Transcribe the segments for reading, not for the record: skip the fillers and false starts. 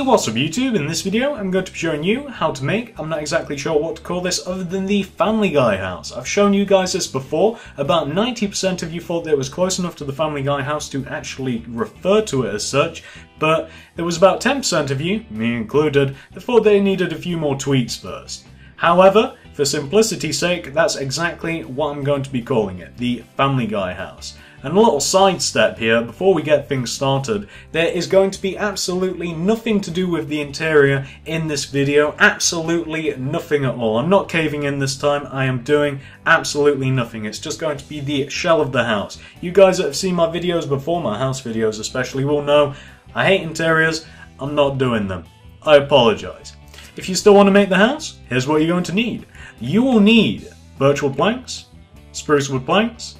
Hey, what's up YouTube? In this video I'm going to be showing you how to make, I'm not exactly sure what to call this other than the Family Guy house. I've shown you guys this before. About 90% of you thought that it was close enough to the Family Guy house to actually refer to it as such, but there was about 10% of you, me included, that thought they needed a few more tweaks first. However, for simplicity's sake, that's exactly what I'm going to be calling it, the Family Guy house. And a little sidestep here, before we get things started, there is going to be absolutely nothing to do with the interior in this video, absolutely nothing at all. I'm not caving in this time, I am doing absolutely nothing. It's just going to be the shell of the house. You guys that have seen my videos before, my house videos especially, will know I hate interiors, I'm not doing them. I apologise. If you still want to make the house, here's what you're going to need. You will need birchwood planks, spruce wood planks,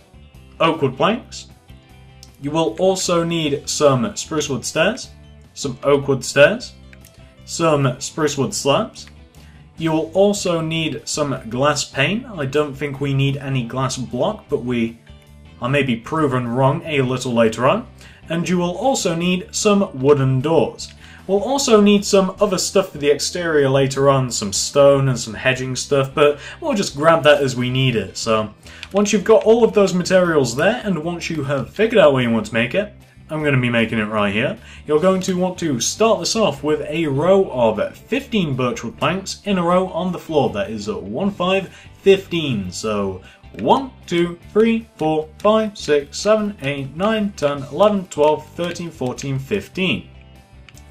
oak wood planks. You will also need some spruce wood stairs, some oak wood stairs, some spruce wood slabs. You will also need some glass pane. I don't think we need any glass block, but I may be proven wrong a little later on. And you will also need some wooden doors. We'll also need some other stuff for the exterior later on, some stone and some hedging stuff, but we'll just grab that as we need it. So once you've got all of those materials there, and once you have figured out where you want to make it, I'm going to be making it right here, you're going to want to start this off with a row of 15 birchwood planks in a row on the floor. That is 1, 5, 15. So 1, 2, 3, 4, 5, 6, 7, 8, 9, 10, 11, 12, 13, 14, 15.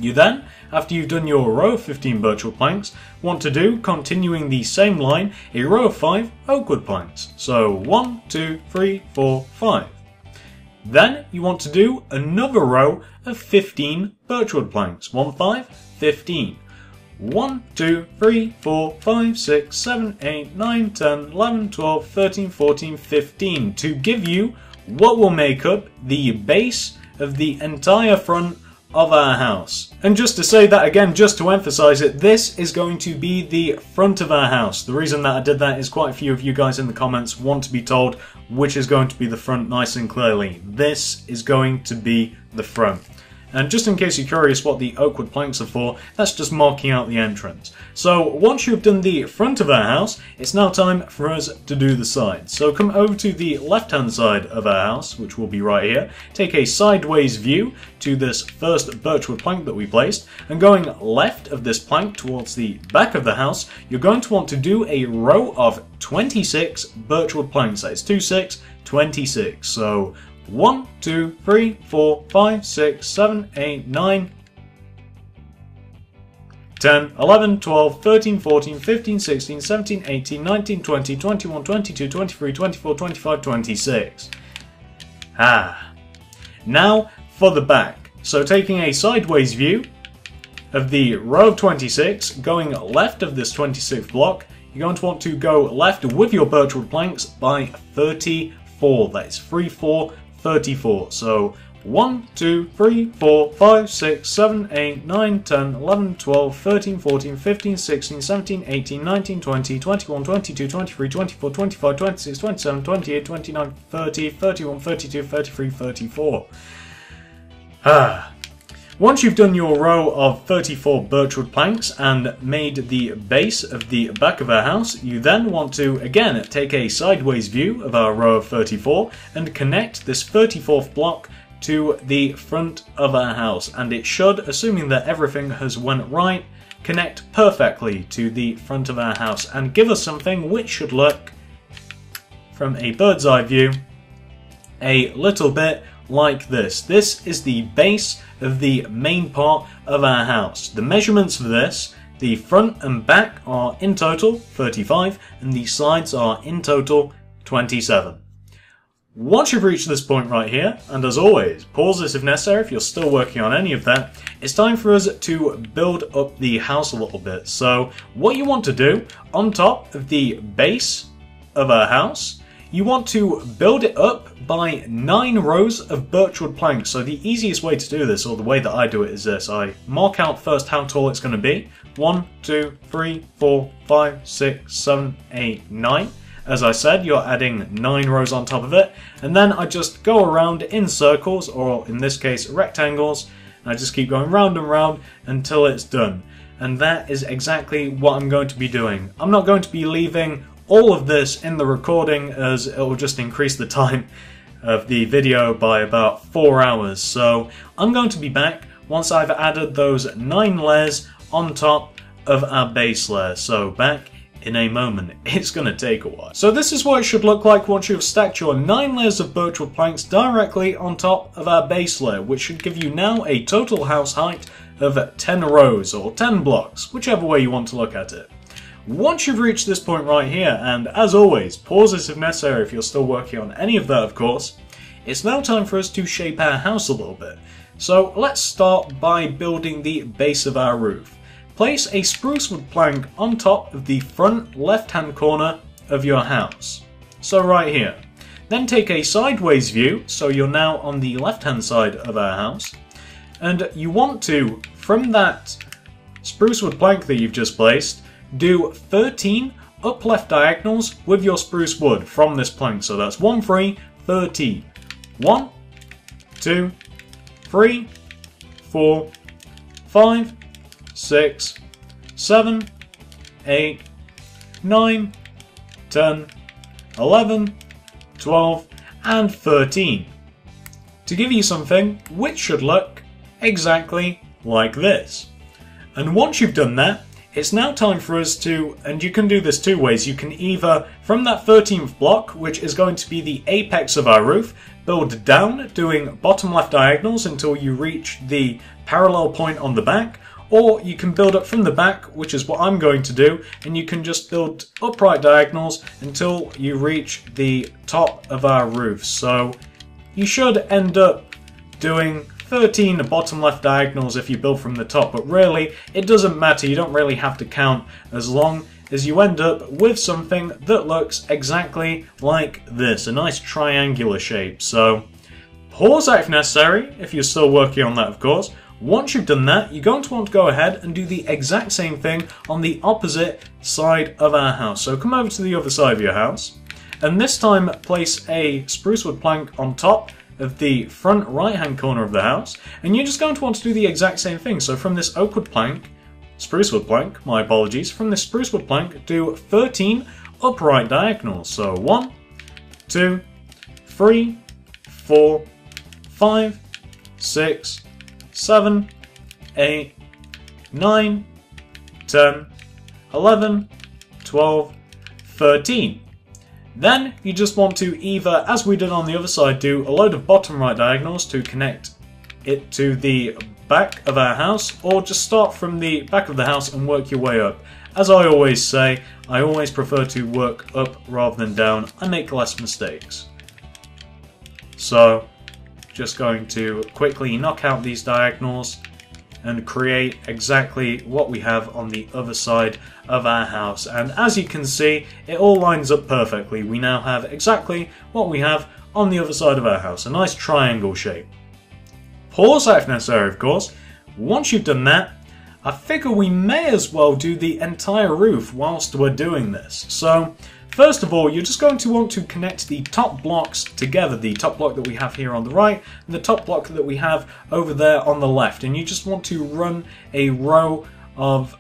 You then, after you've done your row of 15 birchwood planks, want to do, continuing the same line, a row of 5 oakwood planks. So 1, 2, 3, 4, 5. Then you want to do another row of 15 birchwood planks. 1, 5, 15. 1, 2, 3, 4, 5, 6, 7, 8, 9, 10, 11, 12, 13, 14, 15 to give you what will make up the base of the entire front of our house. And just to say that again, just to emphasize it, this is going to be the front of our house. The reason that I did that is quite a few of you guys in the comments want to be told which is going to be the front nice and clearly. This is going to be the front. And just in case you're curious what the oakwood planks are for, that's just marking out the entrance. So once you've done the front of our house, it's now time for us to do the sides. So come over to the left hand side of our house, which will be right here, take a sideways view to this first birchwood plank that we placed, and going left of this plank towards the back of the house, you're going to want to do a row of 26 birchwood planks. That is 2, 6, 26. So 1, 2, 3, 4, 5, 6, 7, 8, 9, 10, 11, 12, 13, 14, 15, 16, 17, 18, 19, 20, 21, 22, 23, 24, 25, 26. Now for the back. So taking a sideways view of the row of 26, going left of this 26th block, you're going to want to go left with your birchwood planks by 34. That is 3, 4, 34. So 1, 2, 3, 4, 5, 6, 7, 8, 9, 10, 11, 12, 13, 14, 15, 16, 17, 18, 19, 20, 21, 22, 23, 24, 25, 26, 27, 28, 29, 30, 31, 32, 33, 34. Once you've done your row of 34 birchwood planks and made the base of the back of our house, you then want to, again, take a sideways view of our row of 34 and connect this 34th block to the front of our house. And it should, assuming that everything has went right, connect perfectly to the front of our house and give us something which should look, from a bird's eye view, a little bit like this. This is the base of the main part of our house. The measurements for this, the front and back are in total 35 and the sides are in total 27. Once you've reached this point right here, and as always, pause this if necessary if you're still working on any of that, it's time for us to build up the house a little bit. So what you want to do, on top of the base of our house, you want to build it up by 9 rows of birchwood planks. So the easiest way to do this, or the way that I do it, is this. I mark out first how tall it's going to be. 1, 2, 3, 4, 5, 6, 7, 8, 9. As I said, you're adding 9 rows on top of it. And then I just go around in circles, or in this case rectangles, I just keep going round and round until it's done. And that is exactly what I'm going to be doing. I'm not going to be leaving all of this in the recording, as it will just increase the time of the video by about 4 hours. So I'm going to be back once I've added those 9 layers on top of our base layer. So back in a moment. It's going to take a while. So this is what it should look like once you've stacked your 9 layers of birchwood planks directly on top of our base layer, which should give you now a total house height of 10 rows or 10 blocks, whichever way you want to look at it. Once you've reached this point right here, and as always, pause this if necessary if you're still working on any of that of course, it's now time for us to shape our house a little bit. So let's start by building the base of our roof. Place a spruce wood plank on top of the front left-hand corner of your house. So right here. Then take a sideways view, so you're now on the left-hand side of our house. And you want to, from that spruce wood plank that you've just placed, do 13 up left diagonals with your spruce wood from this plank. So that's 1, 3, 13. 1, 2, 3, 4, 5, 6, 7, 8, 9, 10, 11, 12, and 13. To give you something which should look exactly like this. And once you've done that, it's now time for us to, and you can do this 2 ways, you can either, from that 13th block, which is going to be the apex of our roof, build down, doing bottom left diagonals until you reach the parallel point on the back, or you can build up from the back, which is what I'm going to do, and you can just build upright diagonals until you reach the top of our roof. So you should end up doing 13 bottom left diagonals if you build from the top, but really it doesn't matter, you don't really have to count as long as you end up with something that looks exactly like this, a nice triangular shape. So pause that if necessary, if you're still working on that of course. Once you've done that, you're going to want to go ahead and do the exact same thing on the opposite side of our house. So come over to the other side of your house, and this time place a spruce wood plank on top of the front right hand corner of the house, and you're just going to want to do the exact same thing. So from this oak wood plank, spruce wood plank, my apologies, from this spruce wood plank do 13 upright diagonals. So 1, 2, 3, 4, 5, 6, 7, 8, 9, 10, 11, 12, 13. Then you just want to either, as we did on the other side, do a load of bottom right diagonals to connect it to the back of our house, or just start from the back of the house and work your way up. As I always say, I always prefer to work up rather than down. I make less mistakes. So just going to quickly knock out these diagonals and create exactly what we have on the other side of our house. And as you can see, it all lines up perfectly. We now have exactly what we have on the other side of our house, a nice triangle shape. Pause that if necessary, of course. Once you've done that, I figure we may as well do the entire roof whilst we're doing this. So first of all, you're just going to want to connect the top blocks together, the top block that we have here on the right and the top block that we have over there on the left. And you just want to run a row of,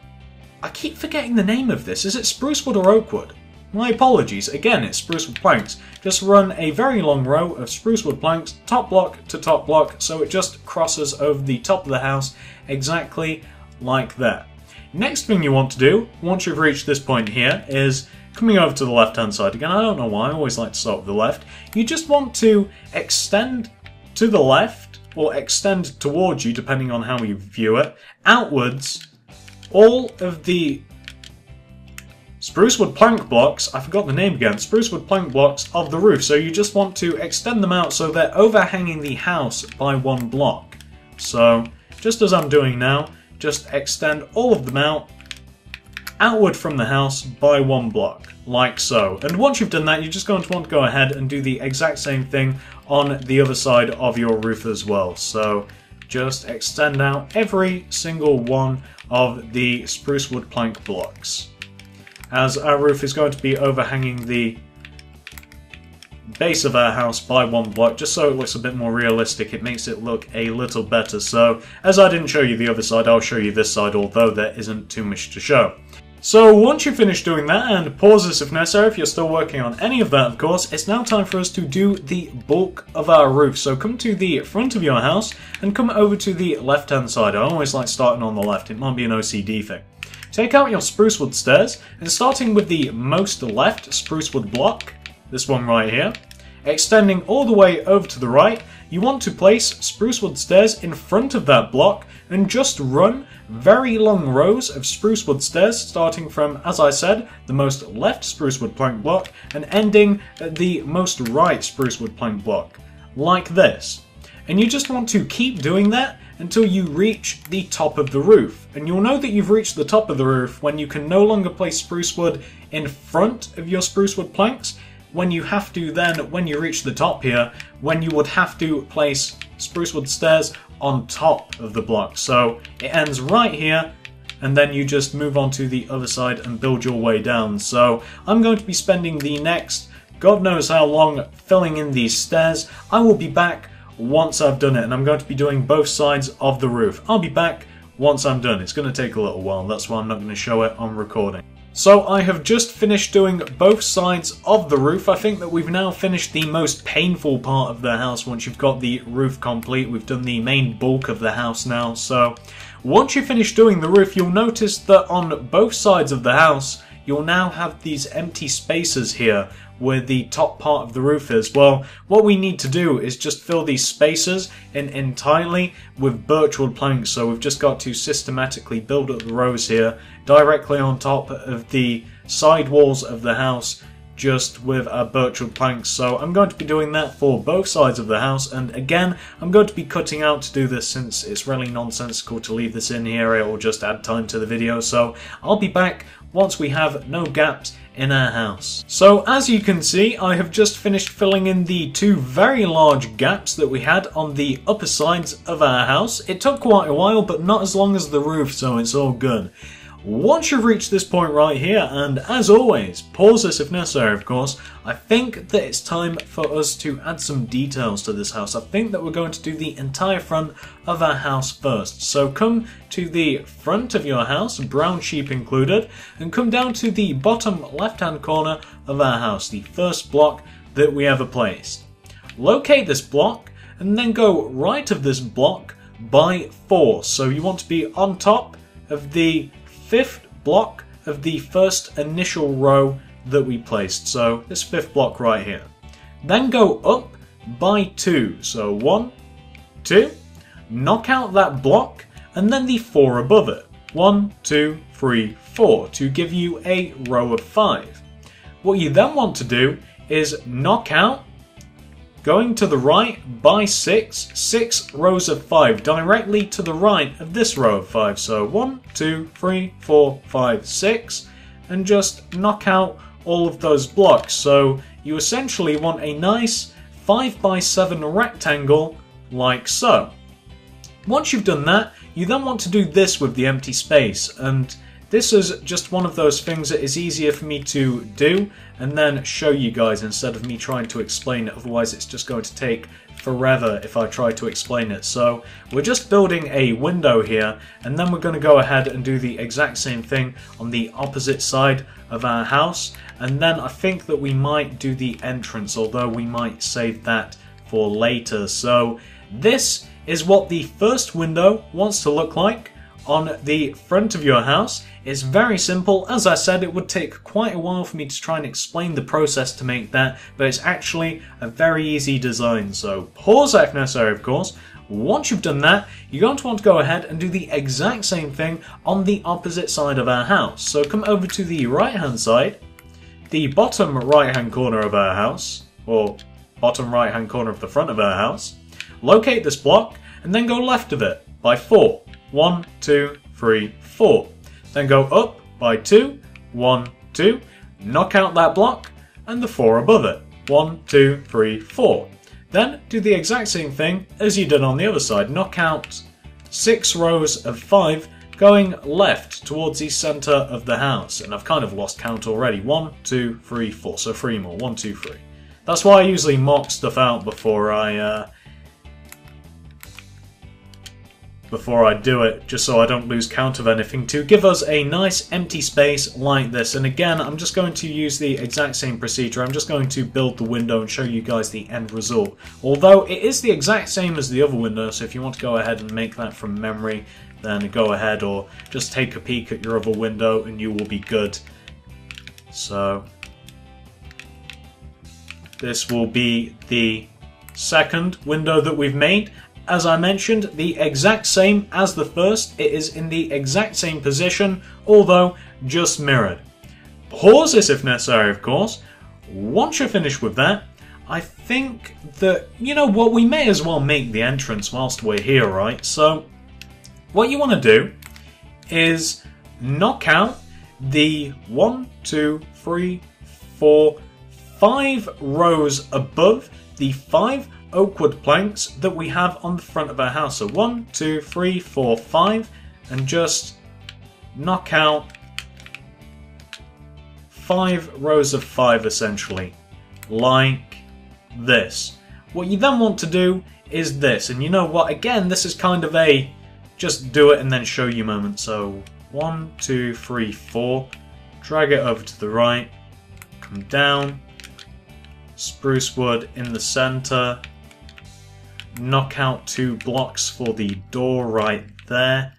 I keep forgetting the name of this, is it spruce wood or oak wood? My apologies, again it's spruce wood planks. Just run a very long row of spruce wood planks, top block to top block, so it just crosses over the top of the house exactly like that. Next thing you want to do, once you've reached this point here, is coming over to the left hand side again. I don't know why, I always like to start with the left. You just want to extend to the left, or extend towards you depending on how you view it, outwards, all of the spruce wood plank blocks, I forgot the name again, spruce wood plank blocks of the roof. So you just want to extend them out so they're overhanging the house by 1 block. So just as I'm doing now, just extend all of them outward from the house by 1 block, like so. And once you've done that, you're just going to want to go ahead and do the exact same thing on the other side of your roof as well. So just extend out every single one of the spruce wood plank blocks, as our roof is going to be overhanging the base of our house by 1 block, just so it looks a bit more realistic. It makes it look a little better. So, as I didn't show you the other side, I'll show you this side, although there isn't too much to show. So once you finish doing that, and pause this if necessary if you're still working on any of that of course, it's now time for us to do the bulk of our roof. So come to the front of your house and come over to the left hand side. I always like starting on the left, it might be an OCD thing. Take out your spruce wood stairs, and starting with the most left spruce wood block, this one right here, extending all the way over to the right, you want to place spruce wood stairs in front of that block and just run very long rows of spruce wood stairs starting from, as I said, the most left spruce wood plank block and ending at the most right spruce wood plank block, like this. And you just want to keep doing that until you reach the top of the roof. And you'll know that you've reached the top of the roof when you can no longer place spruce wood in front of your spruce wood planks, when you have to then, when you reach the top here, when you would have to place spruce wood stairs on top of the block. So it ends right here, and then you just move on to the other side and build your way down. So I'm going to be spending the next God knows how long filling in these stairs. I will be back once I've done it, and I'm going to be doing both sides of the roof. I'll be back once I'm done. It's going to take a little while, that's why I'm not going to show it on recording. So I have just finished doing both sides of the roof. I think that we've now finished the most painful part of the house once you've got the roof complete. We've done the main bulk of the house now. So once you finish doing the roof, you'll notice that on both sides of the house, you'll now have these empty spaces here where the top part of the roof is. Well, what we need to do is just fill these spaces in entirely with birchwood planks. So we've just got to systematically build up the rows here directly on top of the side walls of the house, just with our birchwood planks. So I'm going to be doing that for both sides of the house, and again I'm going to be cutting out to do this since it's really nonsensical to leave this in here. It will just add time to the video. So I'll be back once we have no gaps in our house. So as you can see, I have just finished filling in the two very large gaps that we had on the upper sides of our house. It took quite a while, but not as long as the roof, so it's all good. Once you've reached this point right here, and as always, pause this if necessary of course, I think that it's time for us to add some details to this house. I think that we're going to do the entire front of our house first. So come to the front of your house, brown sheep included, and come down to the bottom left hand corner of our house, the first block that we ever placed. Locate this block and then go right of this block by 4. So you want to be on top of the 5th block of the first initial row that we placed, so this 5th block right here. Then go up by 2, so 1, 2, knock out that block, and then the 4 above it. 1, 2, 3, 4, to give you a row of 5. What you then want to do is knock out, going to the right by 6 rows of 5 directly to the right of this row of 5. So 1, 2, 3, 4, 5, 6, and just knock out all of those blocks. So you essentially want a nice 5 by 7 rectangle like so. Once you've done that, you then want to do this with the empty space, and this is just one of those things that is easier for me to do and then show you guys instead of me trying to explain it. Otherwise it's just going to take forever if I try to explain it. So we're just building a window here, and then we're going to go ahead and do the exact same thing on the opposite side of our house, and then I think that we might do the entrance, although we might save that for later. So this is what the first window wants to look like on the front of your house. It's very simple. As I said, it would take quite a while for me to try and explain the process to make that, but it's actually a very easy design. So pause if necessary of course. Once you've done that, you're going to want to go ahead and do the exact same thing on the opposite side of our house. So come over to the right hand side, the bottom right hand corner of our house, or bottom right hand corner of the front of our house, locate this block and then go left of it by 4. 1, 2, 3, 4. Then go up by 2, 1, 2, knock out that block and the 4 above it. 1, 2, 3, 4. Then do the exact same thing as you did on the other side. Knock out 6 rows of 5 going left towards the centre of the house. And I've kind of lost count already. 1, 2, 3, 4. So 3 more. 1, 2, 3. That's why I usually mark stuff out before I do it, just so I don't lose count of anything, to give us a nice empty space like this. And again, I'm just going to use the exact same procedure. I'm just going to build the window and show you guys the end result. Although it is the exact same as the other window, so if you want to go ahead and make that from memory, then go ahead, or just take a peek at your other window and you will be good. So this will be the second window that we've made. As I mentioned, the exact same as the first. It is in the exact same position, although just mirrored. Pause this if necessary, of course. Once you're finished with that, I think that, you know what, we may as well make the entrance whilst we're here, right? So what you want to do is knock out the 1, 2, 3, 4, 5 rows above the 5 oak wood planks that we have on the front of our house. So 1, 2, 3, 4, 5, and just knock out 5 rows of 5 essentially, like this. What you then want to do is this, and you know what, again, this is kind of a just do it and then show you moment. So 1, 2, 3, 4, drag it over to the right, come down, spruce wood in the center, knock out 2 blocks for the door right there,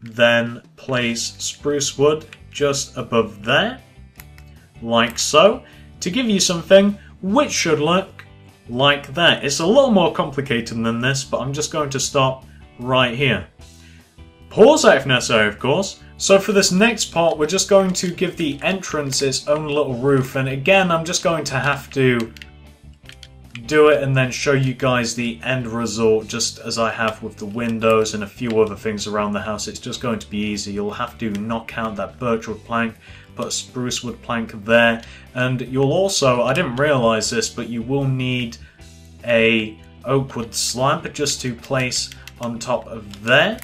then place spruce wood just above there, like so, to give you something which should look like that. It's a little more complicated than this, but I'm just going to stop right here. Pause that if necessary, of course. So for this next part, we're just going to give the entrance its own little roof, and again, I'm just going to have to do it and then show you guys the end result, just as I have with the windows and a few other things around the house. It's just going to be easy. You'll have to knock out that birchwood plank, put a spruce wood plank there, and you'll also, I didn't realise this, but you will need a oak wood slab just to place on top of there,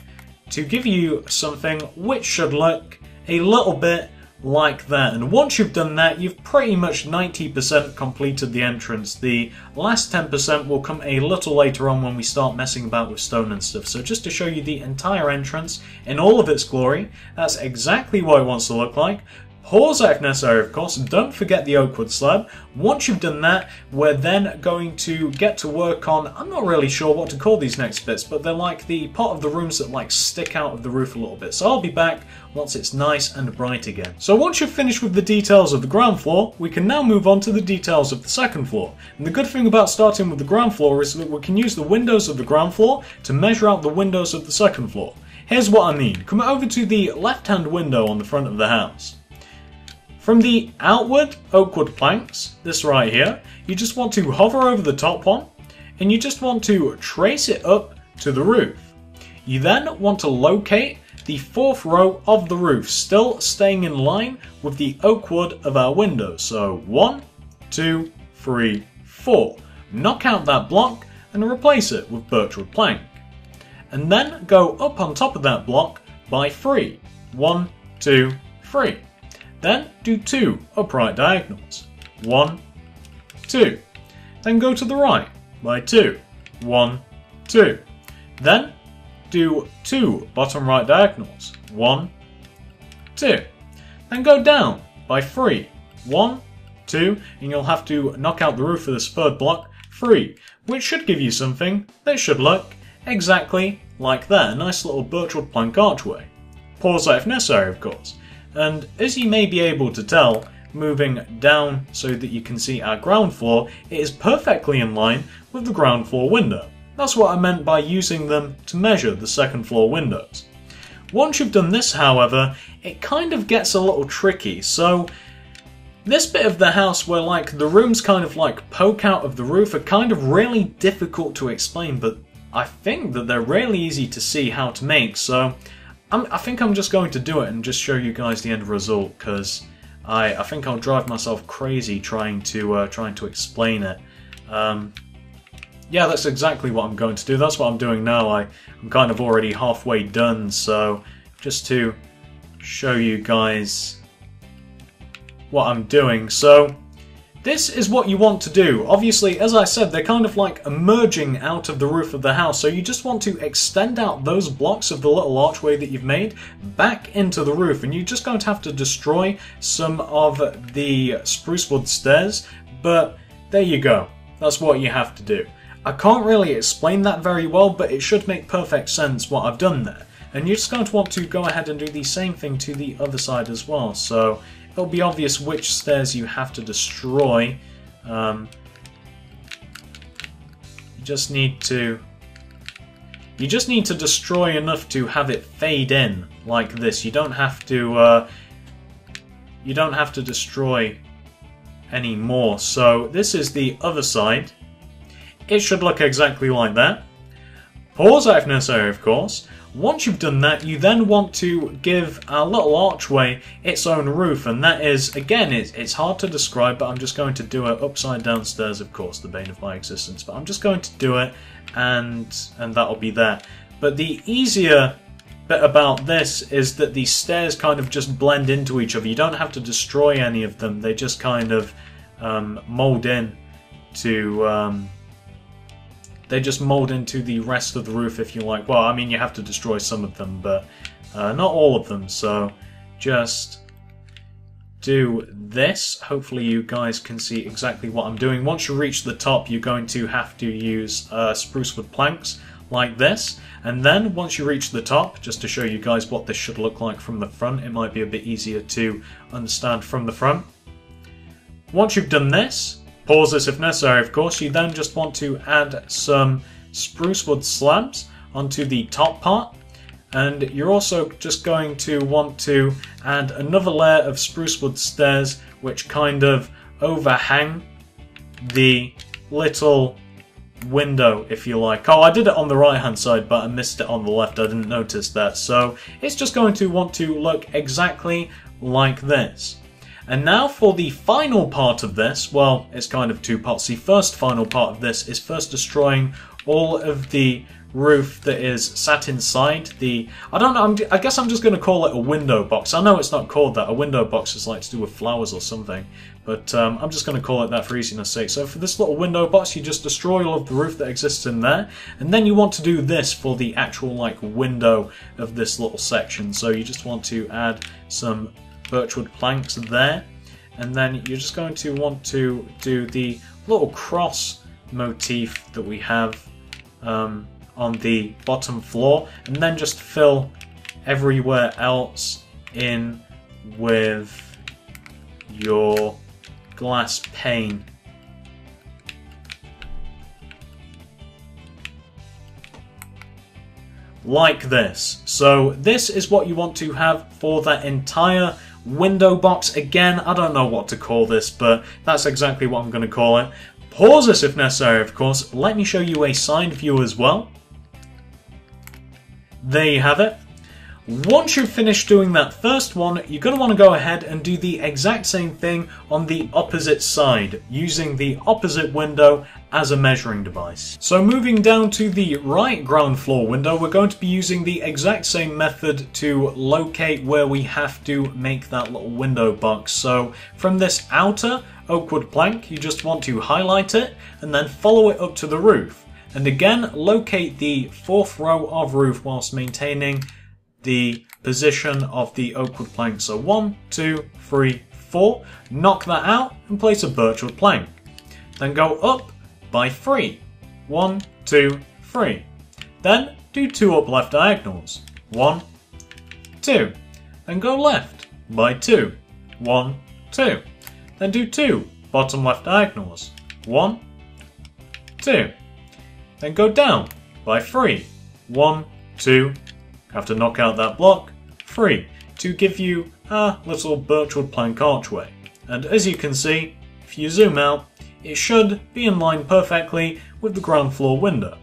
to give you something which should look a little bit like that. And once you've done that, you've pretty much 90% completed the entrance. The last 10% will come a little later on when we start messing about with stone and stuff. So just to show you the entire entrance in all of its glory, that's exactly what it wants to look like. Pause that if necessary, of course. Don't forget the oak wood slab. Once you've done that, we're then going to get to work on, I'm not really sure what to call these next bits, but they're like the part of the rooms that like stick out of the roof a little bit. So I'll be back once it's nice and bright again. So once you've finished with the details of the ground floor, we can now move on to the details of the second floor. And the good thing about starting with the ground floor is that we can use the windows of the ground floor to measure out the windows of the second floor. Here's what I mean. Come over to the left-hand window on the front of the house. From the outward oak wood planks, this right here, you just want to hover over the top one, and you just want to trace it up to the roof. You then want to locate the 4th row of the roof, still staying in line with the oak wood of our window. So 1, 2, 3, 4. Knock out that block and replace it with birchwood plank. And then go up on top of that block by 3. 1, 2, 3. Then do 2 upright diagonals. 1, 2. Then go to the right by 2. 1, 2. Then do 2 bottom right diagonals. 1, 2. Then go down by 3. 1, 2. And you'll have to knock out the roof of this 3rd block. 3. Which should give you something that should look exactly like that. A nice little birchwood plank archway. Pause that if necessary, of course. And as you may be able to tell, moving down so that you can see our ground floor, it is perfectly in line with the ground floor window. That's what I meant by using them to measure the second floor windows. Once you've done this, however, it kind of gets a little tricky. So this bit of the house where like the rooms kind of like poke out of the roof are kind of really difficult to explain, but I think that they're really easy to see how to make. So I think I'm just going to do it and just show you guys the end result, because I think I'll drive myself crazy trying to explain it. Yeah, that's exactly what I'm going to do. That's what I'm doing now. I'm kind of already halfway done, so just to show you guys what I'm doing. So this is what you want to do. Obviously, as I said, they're kind of like emerging out of the roof of the house, so you just want to extend out those blocks of the little archway that you've made back into the roof, and you're just going to have to destroy some of the spruce wood stairs, but there you go. That's what you have to do. I can't really explain that very well, but it should make perfect sense what I've done there. And you're just going to want to go ahead and do the same thing to the other side as well. So it'll be obvious which stairs you have to destroy. You just need to destroy enough to have it fade in like this. You don't have to destroy any more. So this is the other side. It should look exactly like that. Pause that if necessary, of course. Once you've done that, you then want to give our little archway its own roof, and that is, again, it's hard to describe, but I'm just going to do it upside down stairs, of course, the bane of my existence, but I'm just going to do it, and that'll be that. But the easier bit about this is that these stairs kind of just blend into each other. You don't have to destroy any of them, they just kind of mold in to... They just mold into the rest of the roof, if you like. Well, I mean, you have to destroy some of them, but not all of them. So just do this. Hopefully you guys can see exactly what I'm doing. Once you reach the top, you're going to have to use spruce wood planks like this. And then once you reach the top, just to show you guys what this should look like from the front, it might be a bit easier to understand from the front. Once you've done this, pause this if necessary, of course, you then just want to add some spruce wood slabs onto the top part, and you're also just going to want to add another layer of spruce wood stairs which kind of overhang the little window, if you like. Oh, I did it on the right hand side, but I missed it on the left, I didn't notice that. So it's just going to want to look exactly like this. And now for the final part of this, well, it's kind of two parts. The first final part of this is first destroying all of the roof that is sat inside the... I don't know, I guess I'm just going to call it a window box. I know it's not called that. A window box is like to do with flowers or something. But I'm just going to call it that for easiness sake. So for this little window box, you just destroy all of the roof that exists in there. And then you want to do this for the actual like window of this little section. So you just want to add some birchwood planks there, and then you're just going to want to do the little cross motif that we have on the bottom floor, and then just fill everywhere else in with your glass pane. Like this. So this is what you want to have for that entire window box. Again, I don't know what to call this, but that's exactly what I'm going to call it. Pause this if necessary, of course. Let me show you a side view as well. There you have it. Once you've finished doing that first one, you're going to want to go ahead and do the exact same thing on the opposite side, using the opposite window as a measuring device. So moving down to the right ground floor window, we're going to be using the exact same method to locate where we have to make that little window box. So from this outer oak wood plank, you just want to highlight it and then follow it up to the roof. And again, locate the fourth row of roof whilst maintaining the position of the oak wood plank. So 1, 2, 3, 4. Knock that out and place a birchwood plank. Then go up by 3. 1, 2, 3. Then do 2 up left diagonals. 1, 2. Then go left by 2. 1, 2. Then do 2 bottom left diagonals. 1, 2. Then go down by 3. 1, 2. Have to knock out that block. 3. To give you a little birchwood plank archway. And as you can see, if you zoom out, it should be in line perfectly with the ground floor window.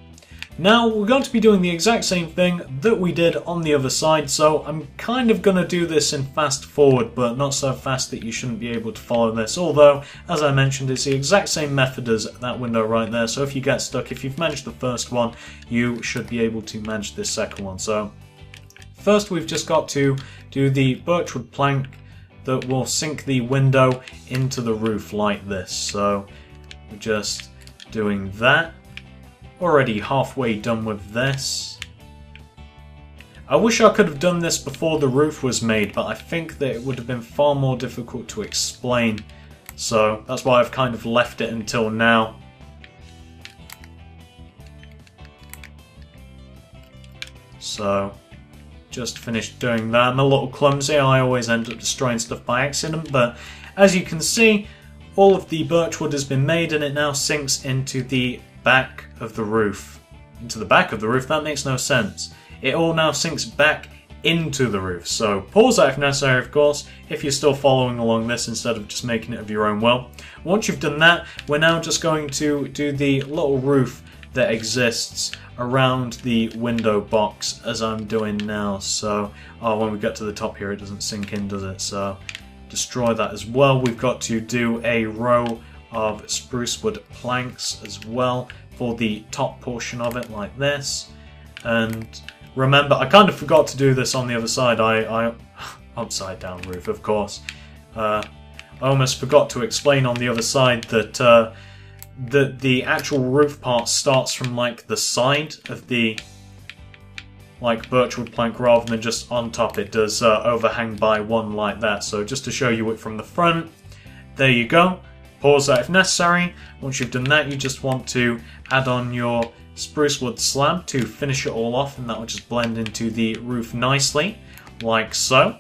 Now we're going to be doing the exact same thing that we did on the other side, so I'm kind of going to do this in fast forward, but not so fast that you shouldn't be able to follow this, although, as I mentioned, it's the exact same method as that window right there, so if you get stuck, if you've managed the first one, you should be able to manage this second one. So first we've just got to do the birchwood plank that will sink the window into the roof like this. So we're just doing that. Already halfway done with this. I wish I could have done this before the roof was made, but I think that it would have been far more difficult to explain. So that's why I've kind of left it until now. So just finished doing that. I'm a little clumsy. I always end up destroying stuff by accident, but as you can see, all of the birchwood has been made and it now sinks into the back of the roof. Into the back of the roof? That makes no sense. It all now sinks back into the roof. So pause that if necessary, of course, if you're still following along this instead of just making it of your own will. Once you've done that, we're now just going to do the little roof that exists around the window box as I'm doing now. So when we get to the top here, it doesn't sink in, does it? So destroy that as well. We've got to do a row of spruce wood planks as well for the top portion of it, like this. And remember, I kind of forgot to do this on the other side. I upside down roof, of course. I almost forgot to explain on the other side that the actual roof part starts from like the side of the birchwood plank rather than just on top. It does overhang by one like that. So just to show you it from the front, there you go. Pause that if necessary. Once you've done that, you just want to add on your spruce wood slab to finish it all off, and that will just blend into the roof nicely, like so.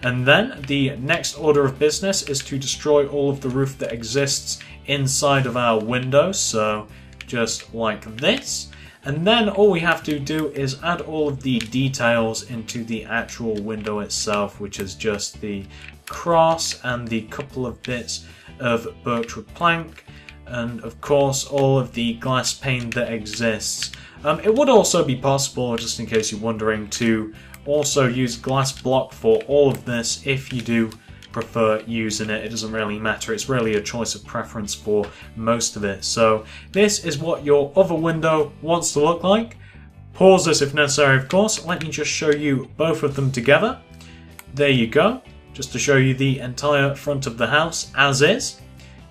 And then the next order of business is to destroy all of the roof that exists inside of our window, so just like this. And then all we have to do is add all of the details into the actual window itself, which is just the cross and the couple of bits of birchwood plank, and of course all of the glass pane that exists. It would also be possible, just in case you're wondering, to also use glass block for all of this if you do prefer using it. It doesn't really matter, it's really a choice of preference for most of it. So this is what your other window wants to look like. Pause this if necessary, of course. Let me just show you both of them together. There you go, just to show you the entire front of the house as is.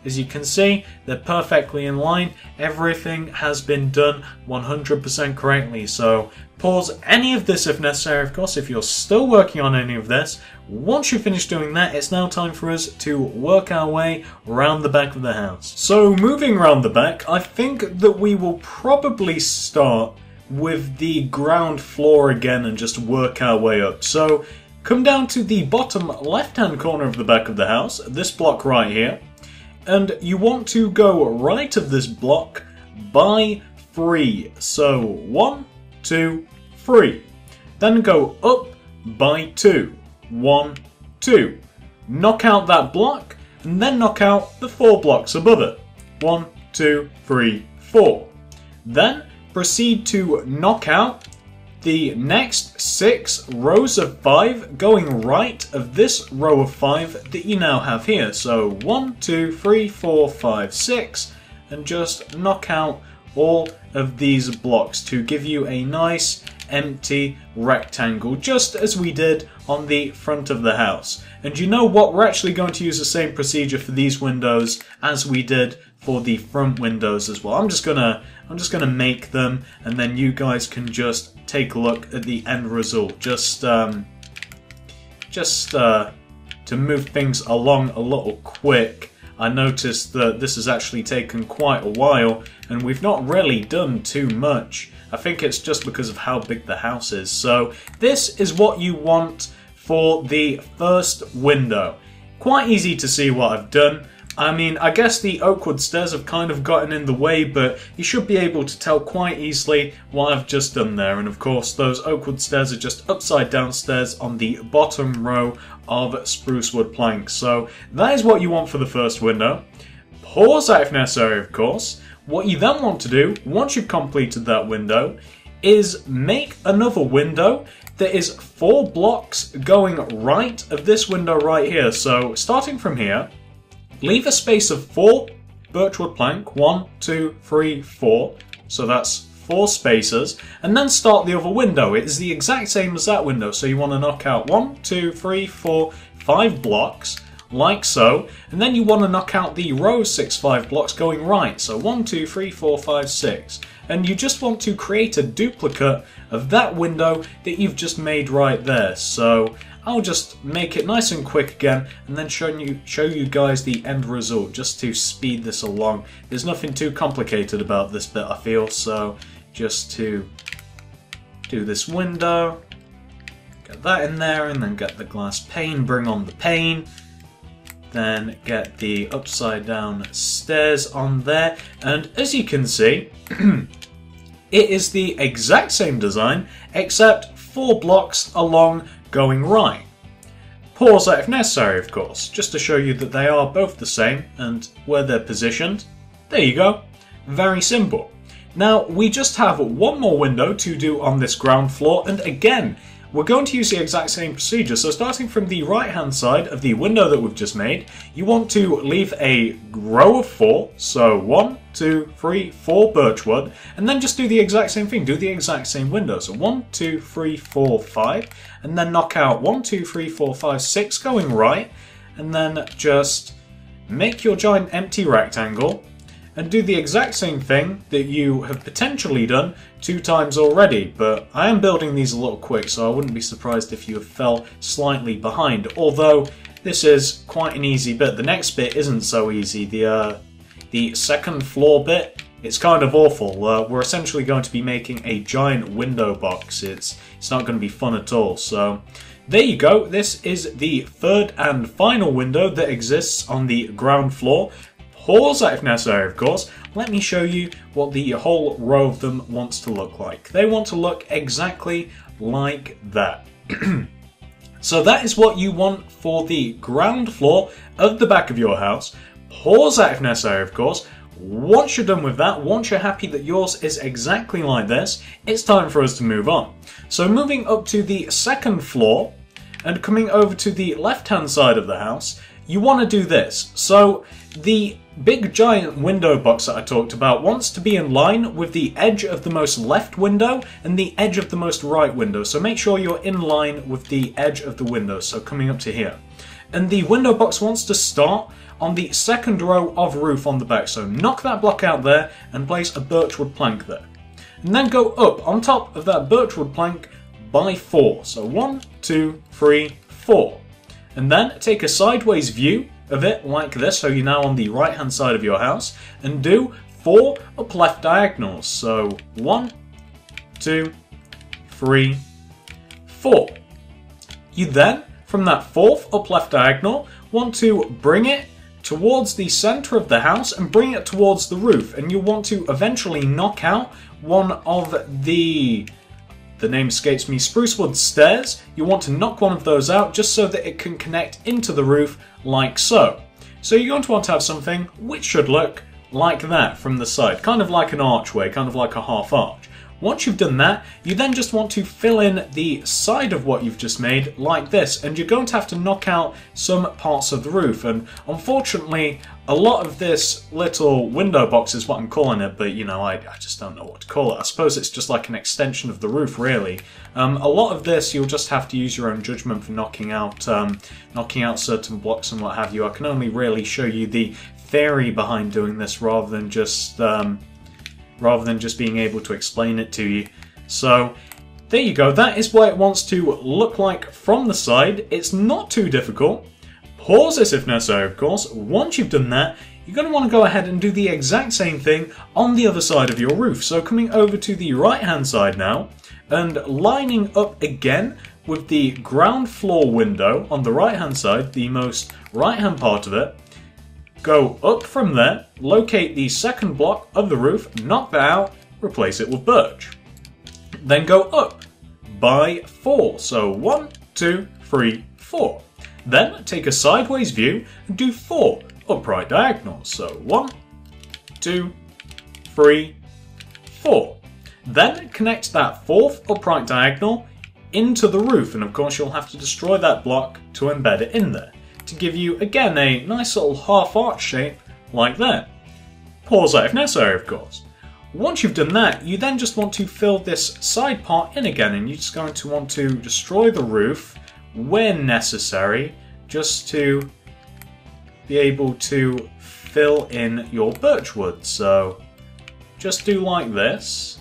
As you can see, they're perfectly in line. Everything has been done 100% correctly. So pause any of this if necessary, of course, if you're still working on any of this. Once you finish doing that, it's now time for us to work our way around the back of the house. So moving around the back, I think that we will probably start with the ground floor again and just work our way up. So come down to the bottom left-hand corner of the back of the house, this block right here. And you want to go right of this block by 3. So 1, 2, 3. Then go up by 2. 1, 2. Knock out that block, and then knock out the 4 blocks above it. 1, 2, 3, 4. Then proceed to knock out the next 6 rows of 5 going right of this row of 5 that you now have here. So 1, 2, 3, 4, 5, 6, and just knock out all of these blocks to give you a nice empty rectangle, just as we did on the front of the house. And you know what? We're actually going to use the same procedure for these windows as we did for the front windows as well. I'm just gonna make them, and then you guys can just take a look at the end result. Just to move things along a little quick, I noticed that this has actually taken quite a while, and we've not really done too much. I think it's just because of how big the house is. So this is what you want for the first window. Quite easy to see what I've done. I mean, I guess the oak wood stairs have kind of gotten in the way, but you should be able to tell quite easily what I've just done there. And of course, those oak wood stairs are just upside down stairs on the bottom row of spruce wood planks. So that is what you want for the first window. Pause that if necessary, of course. What you then want to do, once you've completed that window, is make another window that is 4 blocks going right of this window right here. So starting from here, leave a space of 4 birchwood plank, 1, 2, 3, 4. So that's 4 spaces, and then start the other window. It is the exact same as that window, so you want to knock out 1, 2, 3, 4, 5 blocks, like so, and then you want to knock out the row 6 5 blocks going right, so 1, 2, 3, 4, 5, 6. And you just want to create a duplicate of that window that you've just made right there. So I'll just make it nice and quick again, and then show you guys the end result, just to speed this along. There's nothing too complicated about this bit, I feel, so just to do this window, get that in there, and then get the glass pane, bring on the pane, then get the upside down stairs on there, and as you can see, it is the exact same design, except 4 blocks along going right. Pause that if necessary, of course, just to show you that they are both the same and where they're positioned. There you go. Very simple. Now, we just have one more window to do on this ground floor, and again, we're going to use the exact same procedure. So starting from the right hand side of the window that we've just made, you want to leave a row of 4, so 1, 2, 3, 4 birchwood, and then just do the exact same thing, do the exact same window. So 1, 2, 3, 4, 5, and then knock out 1, 2, 3, 4, 5, 6 going right, and then just make your giant empty rectangle, and do the exact same thing that you have potentially done 2 times already, but I am building these a little quick, so I wouldn't be surprised if you fell slightly behind, although this is quite an easy bit. The next bit isn't so easy. The second floor bit, it's kind of awful. We're essentially going to be making a giant window box. It's not going to be fun at all, so there you go. This is the third and final window that exists on the ground floor. Pause that if necessary, of course. Let me show you what the whole row of them wants to look like. They want to look exactly like that. So that is what you want for the ground floor of the back of your house. Pause that if necessary, of course. Once you're done with that, once you're happy that yours is exactly like this, it's time for us to move on. So moving up to the second floor and coming over to the left-hand side of the house, you want to do this. So the big giant window box that I talked about wants to be in line with the edge of the most left window and the edge of the most right window. So make sure you're in line with the edge of the window, so coming up to here. And the window box wants to start on the second row of roof on the back. So knock that block out there and place a birchwood plank there. And then go up on top of that birchwood plank by 4. So 1, 2, 3, 4. And then take a sideways view of it like this, so you're now on the right hand side of your house, and do 4 up left diagonals. So 1, 2, 3, 4. You then, from that 4th up left diagonal, want to bring it towards the center of the house and bring it towards the roof, and you want to eventually knock out one of the name escapes me, sprucewood stairs. You want to knock one of those out just so that it can connect into the roof like so. So you're going to want to have something which should look like that from the side, kind of like an archway, kind of like a half arch. Once you've done that, you then just want to fill in the side of what you've just made like this, and you're going to have to knock out some parts of the roof. And unfortunately, a lot of this little window box is what I'm calling it, but you know, I just don't know what to call it. I suppose it's just like an extension of the roof, really. A lot of this you'll just have to use your own judgment for knocking out certain blocks and what have you. I can only really show you the theory behind doing this rather than just being able to explain it to you. So there you go, that is what it wants to look like from the side. It's not too difficult. Pause this if necessary, of course. Once you've done that, you're going to want to go ahead and do the exact same thing on the other side of your roof. So coming over to the right hand side now, and lining up again with the ground floor window on the right hand side, the most right hand part of it. Go up from there, locate the second block of the roof, knock that out, replace it with birch. Then go up by 4, so 1, 2, 3, 4. Then take a sideways view and do 4 upright diagonals, so 1, 2, 3, 4. Then connect that 4th upright diagonal into the roof, and of course you'll have to destroy that block to embed it in there, to give you, again, a nice little half-arch shape like that. Pause that if necessary, of course. Once you've done that, you then just want to fill this side part in again, and you're just going to want to destroy the roof where necessary, just to be able to fill in your birch wood. So just do like this,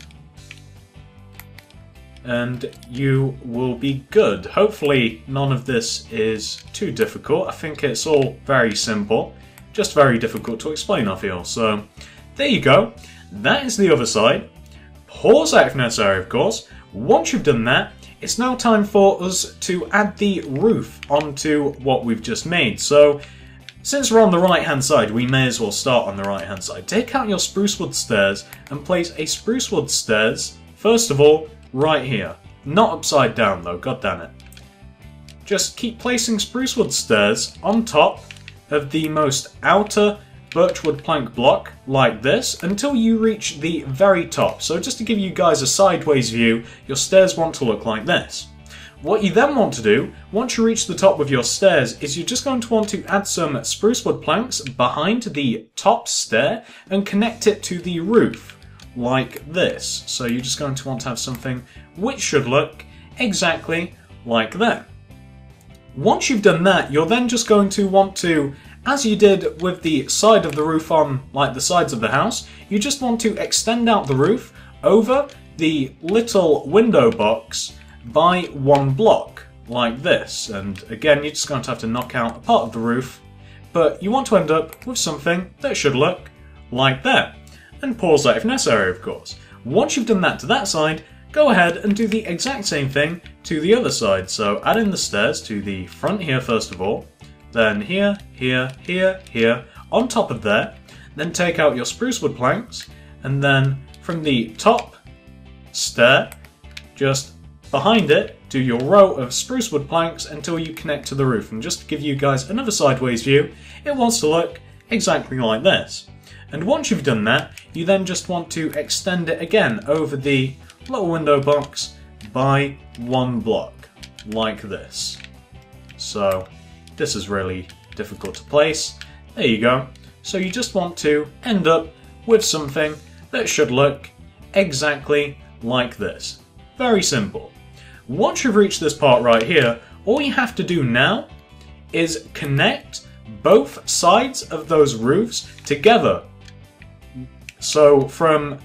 and you will be good. Hopefully none of this is too difficult. I think it's all very simple, just very difficult to explain, I feel. So there you go. That is the other side. Pause that if necessary, of course. Once you've done that, it's now time for us to add the roof onto what we've just made. So since we're on the right hand side, we may as well start on the right hand side. Take out your spruce wood stairs and place a spruce wood stairs, first of all, right here. Not upside down though, god damn it. Just keep placing spruce wood stairs on top of the most outer birchwood plank block, like this, until you reach the very top. So just to give you guys a sideways view, your stairs want to look like this. What you then want to do, once you reach the top of your stairs, is you're just going to want to add some spruce wood planks behind the top stair and connect it to the roof, like this. So you're just going to want to have something which should look exactly like that. Once you've done that, you're then just going to want to, as you did with the side of the roof on like the sides of the house, you just want to extend out the roof over the little window box by one block, like this. And again, you're just going to have to knock out a part of the roof, but you want to end up with something that should look like that. And pause that if necessary, of course. Once you've done that to that side, go ahead and do the exact same thing to the other side. So add in the stairs to the front here first of all, then here, here, here, here, on top of there. Then take out your spruce wood planks, and then from the top stair, just behind it, do your row of spruce wood planks until you connect to the roof. And just to give you guys another sideways view, it wants to look exactly like this. And once you've done that, you then just want to extend it again over the little window box by one block, like this. So this is really difficult to place. There you go. So you just want to end up with something that should look exactly like this. Very simple. Once you've reached this part right here, all you have to do now is connect both sides of those roofs together. So from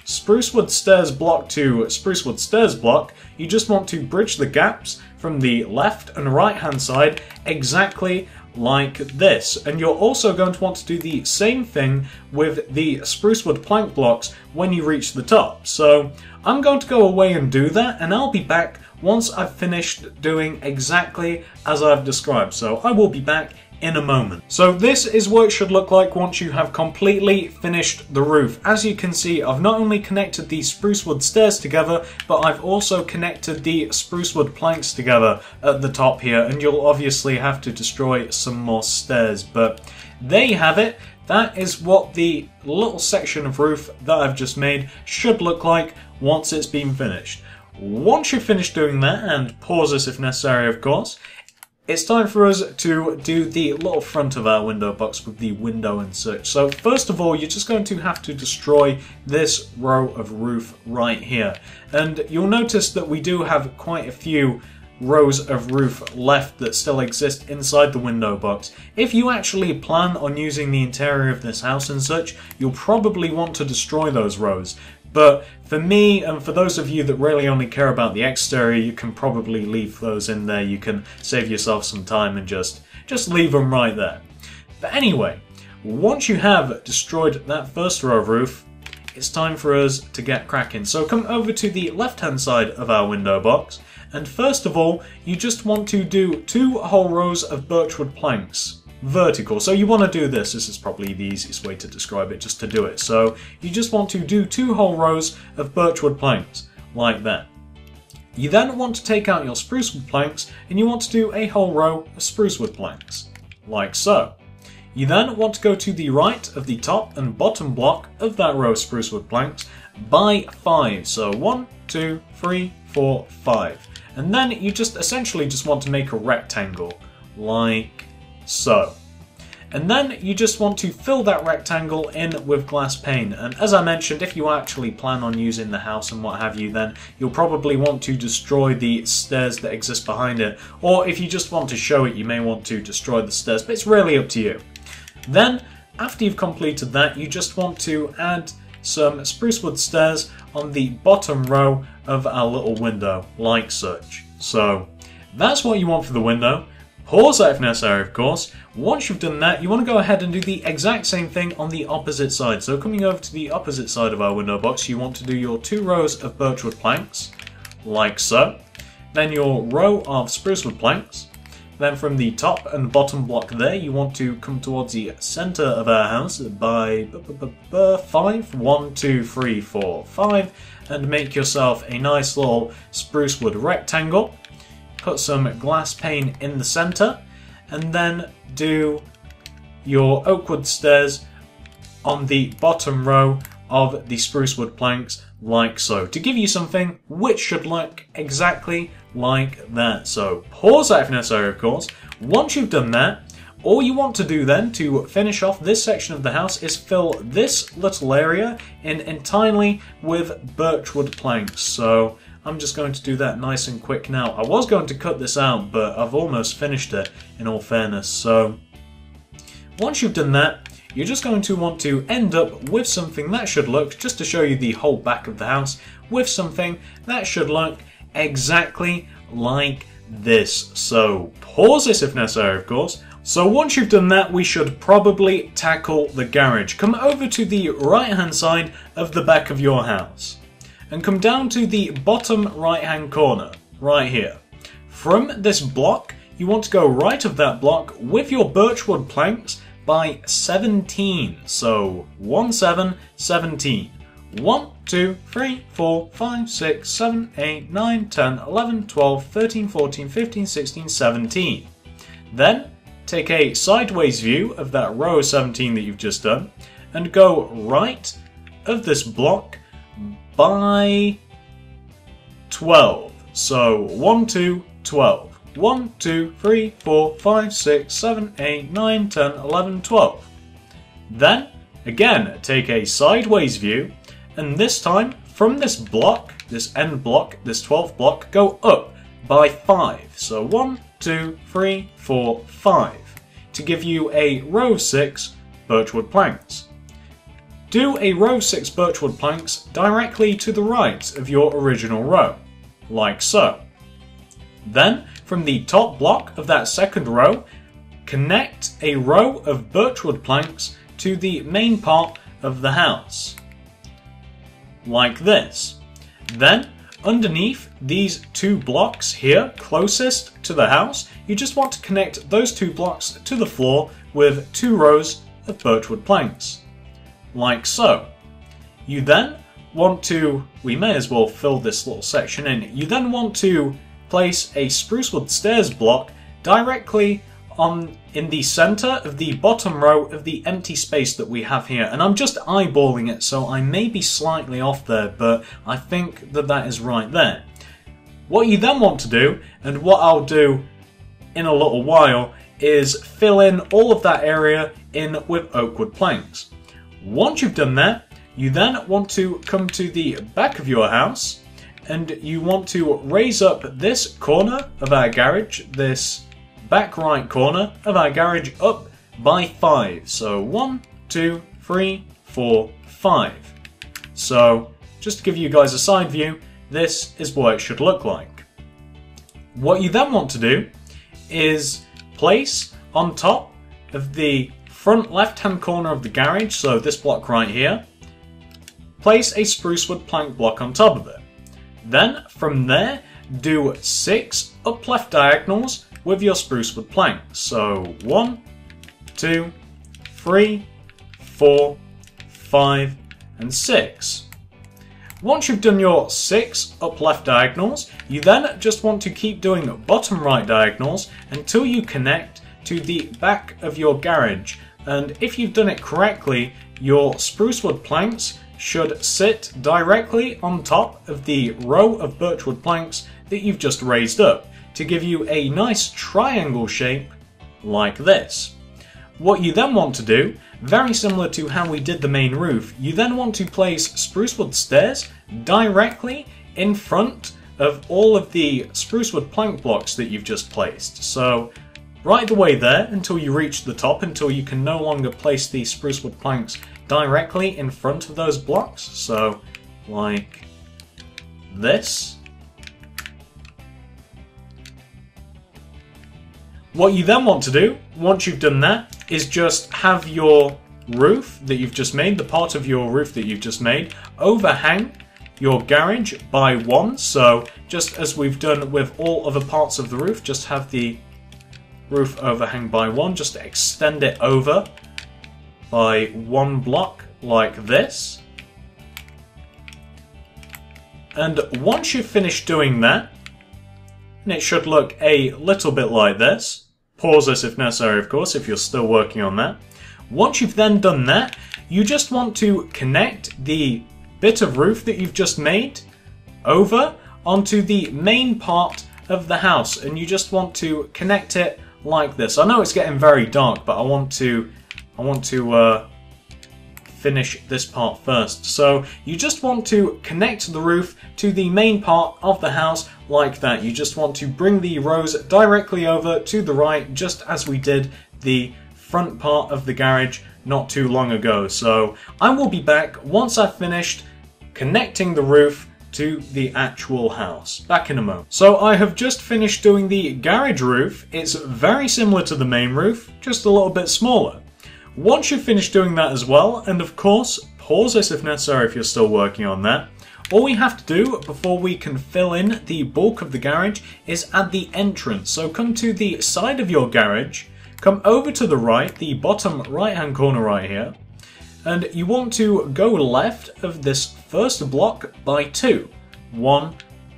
spruce wood stairs block to spruce wood stairs block, you just want to bridge the gaps from the left and right hand side exactly like this. And you're also going to want to do the same thing with the spruce wood plank blocks when you reach the top. So I'm going to go away and do that, and I'll be back once I've finished doing exactly as I've described. So I will be back in a moment. So this is what it should look like once you have completely finished the roof. As you can see, I've not only connected the spruce wood stairs together, but I've also connected the spruce wood planks together at the top here, and you'll obviously have to destroy some more stairs, but there you have it. That is what the little section of roof that I've just made should look like once it's been finished. Once you've finished doing that, and pause this if necessary of course, it's time for us to do the little front of our window box with the window and such. So first of all, you're just going to have to destroy this row of roof right here. And you'll notice that we do have quite a few rows of roof left that still exist inside the window box. If you actually plan on using the interior of this house and such, you'll probably want to destroy those rows. But for me, and for those of you that really only care about the exterior, you can probably leave those in there. You can save yourself some time and just leave them right there. But anyway, once you have destroyed that first row of roof, it's time for us to get cracking. So come over to the left-hand side of our window box, and first of all, you just want to do 2 whole rows of birchwood planks. Vertical. So you want to do this. This is probably the easiest way to describe it, just to do it. So you just want to do 2 whole rows of birchwood planks, like that. You then want to take out your spruce wood planks, and you want to do a whole row of spruce wood planks, like so. You then want to go to the right of the top and bottom block of that row of spruce wood planks by 5. So 1, 2, 3, 4, 5. And then you just essentially just want to make a rectangle, like so. And then you just want to fill that rectangle in with glass pane. And as I mentioned, if you actually plan on using the house and what have you, then you'll probably want to destroy the stairs that exist behind it. Or if you just want to show it, you may want to destroy the stairs, but it's really up to you. Then, after you've completed that, you just want to add some spruce wood stairs on the bottom row of our little window, like such. So, that's what you want for the window. Pause that if necessary, of course. Once you've done that, you want to go ahead and do the exact same thing on the opposite side. So coming over to the opposite side of our window box, you want to do your 2 rows of birchwood planks, like so. Then your row of sprucewood planks. Then from the top and bottom block there, you want to come towards the centre of our house by 5. 1, 2, 3, 4, 5. And make yourself a nice little sprucewood rectangle. Put some glass pane in the centre, and then do your oakwood stairs on the bottom row of the sprucewood planks, like so, to give you something which should look exactly like that. So pause that if necessary, of course. Once you've done that, all you want to do then to finish off this section of the house is fill this little area in entirely with birchwood planks. So I'm just going to do that nice and quick now. I was going to cut this out, but I've almost finished it, in all fairness. So once you've done that, you're just going to want to end up with something that should look, just to show you the whole back of the house, with something that should look exactly like this. So pause this if necessary, of course. So once you've done that, we should probably tackle the garage. Come over to the right hand side of the back of your house and come down to the bottom right hand corner, right here. From this block, you want to go right of that block with your birchwood planks by 17. So 1, 7, 17. 1, 2, 3, 4, 5, 6, 7, 8, 9, 10, 11, 12, 13, 14, 15, 16, 17. Then take a sideways view of that row 17 that you've just done and go right of this block by 12. So 1, 2, 12. 1, 2, 3, 4, 5, 6, 7, 8, 9, 10, 11, 12. Then, again, take a sideways view, and this time, from this block, this end block, this 12th block, go up by 5. So 1, 2, 3, 4, 5, to give you a row 6 birchwood planks. Do a row 6 birchwood planks directly to the right of your original row, like so. Then, from the top block of that second row, connect a row of birchwood planks to the main part of the house, like this. Then, underneath these 2 blocks here, closest to the house, you just want to connect those 2 blocks to the floor with 2 rows of birchwood planks, like so. You then want to, we may as well fill this little section in, you then want to place a sprucewood stairs block directly in the center of the bottom row of the empty space that we have here. And I'm just eyeballing it, so I may be slightly off there, but I think that that is right there. What you then want to do, and what I'll do in a little while, is fill in all of that area in with oakwood planks. Once you've done that, you then want to come to the back of your house, and you want to raise up this corner of our garage, this back right corner of our garage, up by 5. So 1, 2, 3, 4, 5. So just to give you guys a side view, this is what it should look like. What you then want to do is place on top of the front left hand corner of the garage, so this block right here, place a sprucewood plank block on top of it. Then, from there, do 6 up left diagonals with your sprucewood planks. So 1, 2, 3, 4, 5, and 6. Once you've done your 6 up left diagonals, you then just want to keep doing bottom right diagonals until you connect to the back of your garage. And if you've done it correctly, your sprucewood planks should sit directly on top of the row of birchwood planks that you've just raised up to give you a nice triangle shape like this. What you then want to do, very similar to how we did the main roof, you then want to place sprucewood stairs directly in front of all of the sprucewood plank blocks that you've just placed. So right the way there until you reach the top, until you can no longer place the sprucewood planks directly in front of those blocks. So like this. What you then want to do, once you've done that, is just have your roof that you've just made, the part of your roof that you've just made, overhang your garage by 1. So just as we've done with all other parts of the roof, just have the roof overhang by 1, just extend it over by 1 block like this. And once you've finished doing that, and it should look a little bit like this. Pause this if necessary, of course, if you're still working on that. Once you've then done that, you just want to connect the bit of roof that you've just made over onto the main part of the house, and you just want to connect it like this. I know it's getting very dark, but I want to finish this part first. So you just want to connect the roof to the main part of the house like that. You just want to bring the rows directly over to the right, just as we did the front part of the garage not too long ago. So I will be back once I've finished connecting the roof to the actual house. Back in a moment. So I have just finished doing the garage roof. It's very similar to the main roof, just a little bit smaller. Once you've finished doing that as well, and of course, pause this if necessary if you're still working on that, all we have to do before we can fill in the bulk of the garage is at the entrance. So come to the side of your garage, come over to the right, the bottom right hand corner right here, and you want to go left of this first block by 2. 1,